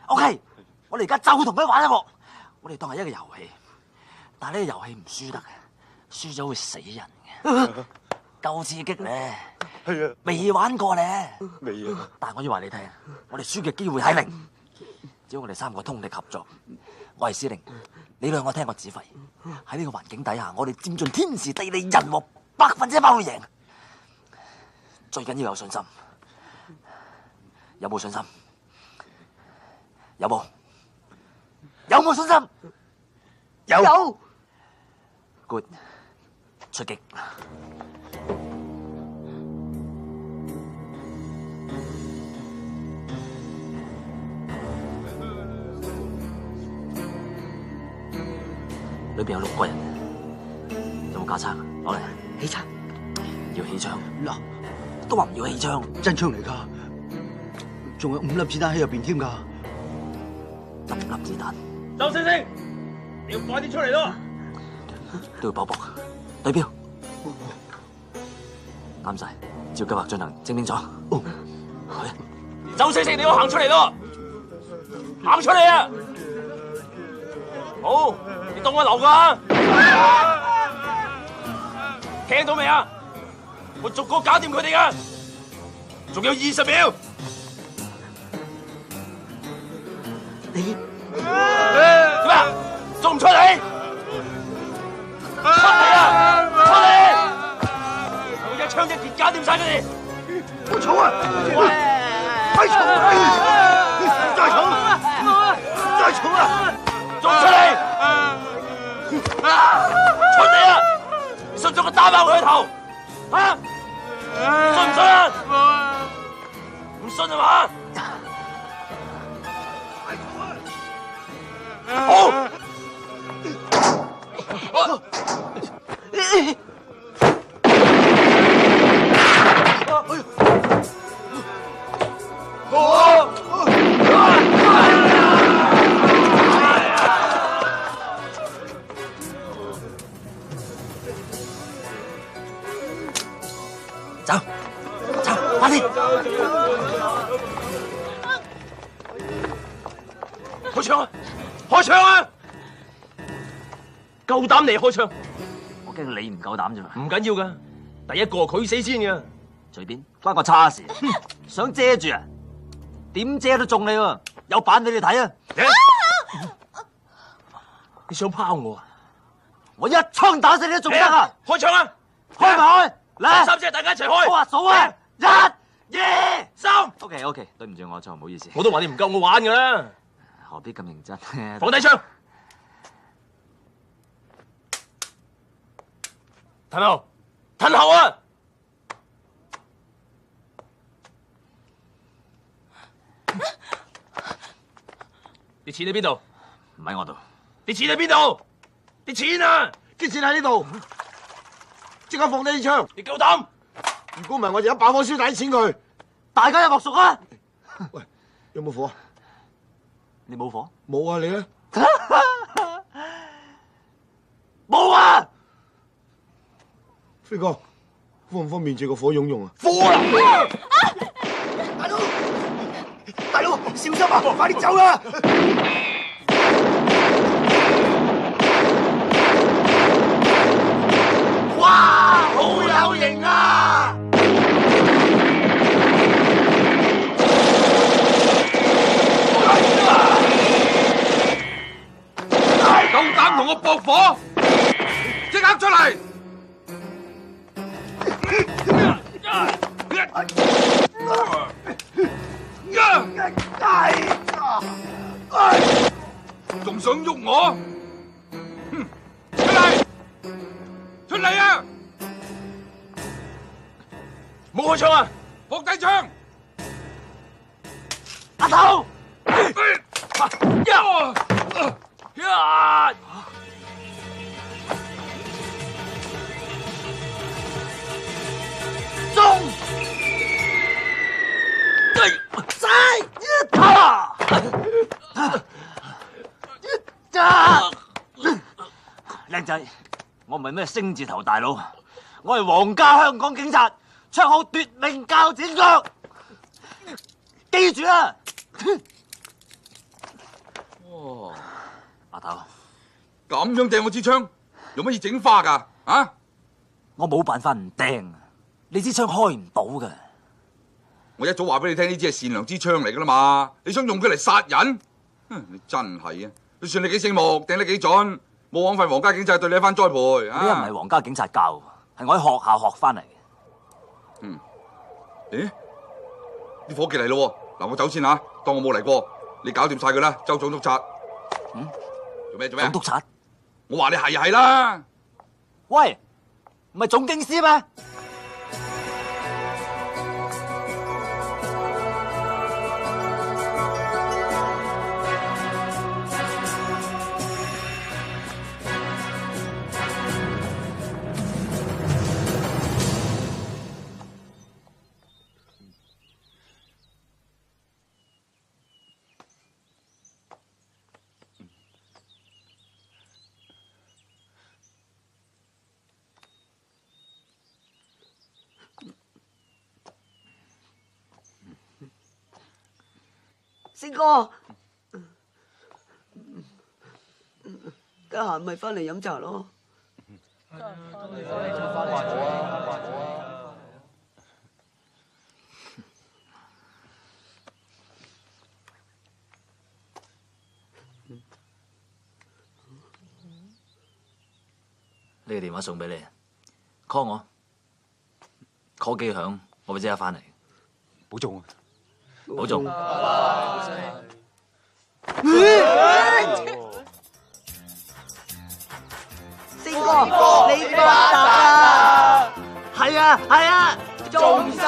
S15: ？OK， 我哋而家就同佢玩一幕，我哋當係一個遊戲，但係呢個遊戲唔輸得嘅，輸咗會死人嘅，夠刺激咧。
S2: 係啊，
S15: 未玩過咧，
S2: 未啊。
S15: 但係我要話你聽，我哋輸嘅機會係零，只要我哋3個通力合作。我係司令，你兩個聽我指揮。喺呢個環境底下，我哋佔盡天時地利人和，100%會贏。最緊要有信心，有冇信心？有冇？有冇信心？
S18: 有。
S15: Good， 出擊。裏邊有6個人，有冇架撐？攞嚟。
S10: 氣槍。
S15: 要氣槍。嗱，都話唔要氣槍。
S10: 真槍嚟㗎，仲有5粒子彈喺入邊添㗎。
S15: 5粒子彈。
S5: 周星星，你要快啲出嚟咯！
S15: 都要搏搏。對標。啱晒，照計劃進行，清唔清楚？
S5: 周星星，你要行出嚟咯！行出嚟啊！好，你當我流㗎？聽到未啊？我逐個搞掂佢哋㗎，仲有20秒。
S10: 你
S5: 點啊？仲唔出嚟？出嚟啊！出嚟！我一槍一劍搞掂晒佢哋。
S2: 唔好嘈啊！咪嘈啊！再嘈！再嘈啊！
S5: 仲出嚟！出嚟啊！你信唔信我打爆佢個頭？啊！信唔信啊？唔信係嘛？好。
S15: 走，走，快啲！
S5: 開槍啊！開槍啊！夠膽你開槍，
S1: 我驚你唔夠膽啫嘛。
S5: 唔緊要噶，第一個佢死先噶。
S1: 隨便，關我叉事。想遮住啊？點遮都中你喎，有版俾你睇啊！
S5: 你想拋我啊？
S1: 我一槍打死你都仲得啊！
S5: 開槍啊！
S1: 開咪開，嚟
S5: 三隻大家一齊開。
S1: 好啊，數啊！1、2、
S5: 3。
S1: OK， 對唔住我錯，唔好意思。
S5: 我都話你唔夠我玩噶啦。
S1: 何必咁認真？
S5: 放低槍。褪後，褪後啊！啲錢喺邊度？
S1: 唔喺我度。
S5: 啲錢喺邊度？啲錢啊！
S12: 啲錢喺呢度，即刻放低啲槍。
S5: 你夠膽？
S12: 如果唔係，我就一把火燒晒啲錢佢。
S1: 大家有冇熟啊？
S12: 喂，有冇火啊？
S1: 你冇火？
S12: 冇啊，你咧？
S1: 冇啊！
S12: 飛哥，方唔方便借個火用啊？
S2: 火啦！大佬，小心啊！快啲走啦！哇，好有型啊！
S4: 夠膽同我搏火，即刻出嚟！仲想喐我？出嚟！出嚟啊！
S5: 冇開槍啊！
S4: 放低槍！
S1: 阿頭！中！靚仔，我唔係咩星字頭大佬，我係皇家香港警察，綽號奪命鉸剪腳，記住啊！
S4: 哇！
S1: 阿頭，
S4: 咁樣掟我支槍，用乜嘢整花㗎？啊！
S1: 我冇辦法唔掟，你支槍開唔到㗎。
S4: 我一早話俾你聽，呢支係善良支槍嚟㗎啦嘛！你想用佢嚟殺人？你真係啊！就算你幾醒目，掟得幾準，冇枉費皇家警察對你一番栽培。
S1: 呢啲唔係皇家警察教，係我喺學校學翻嚟嘅。
S4: 咦？啲伙計嚟咯！嗱，我走先吓，當我冇嚟過。你搞掂晒佢啦，周總督察。做咩？總
S1: 督察？
S4: 我話你係啦。
S1: 喂，唔係總警司咩？
S18: 星哥，得閒咪翻嚟飲茶咯。
S1: 呢個電話送俾你 ，call 我 ，call 機響，我會即刻翻嚟。
S4: 保重啊！
S1: 保重。
S18: 星哥，你發達啦！
S10: 係啊，
S18: 仲想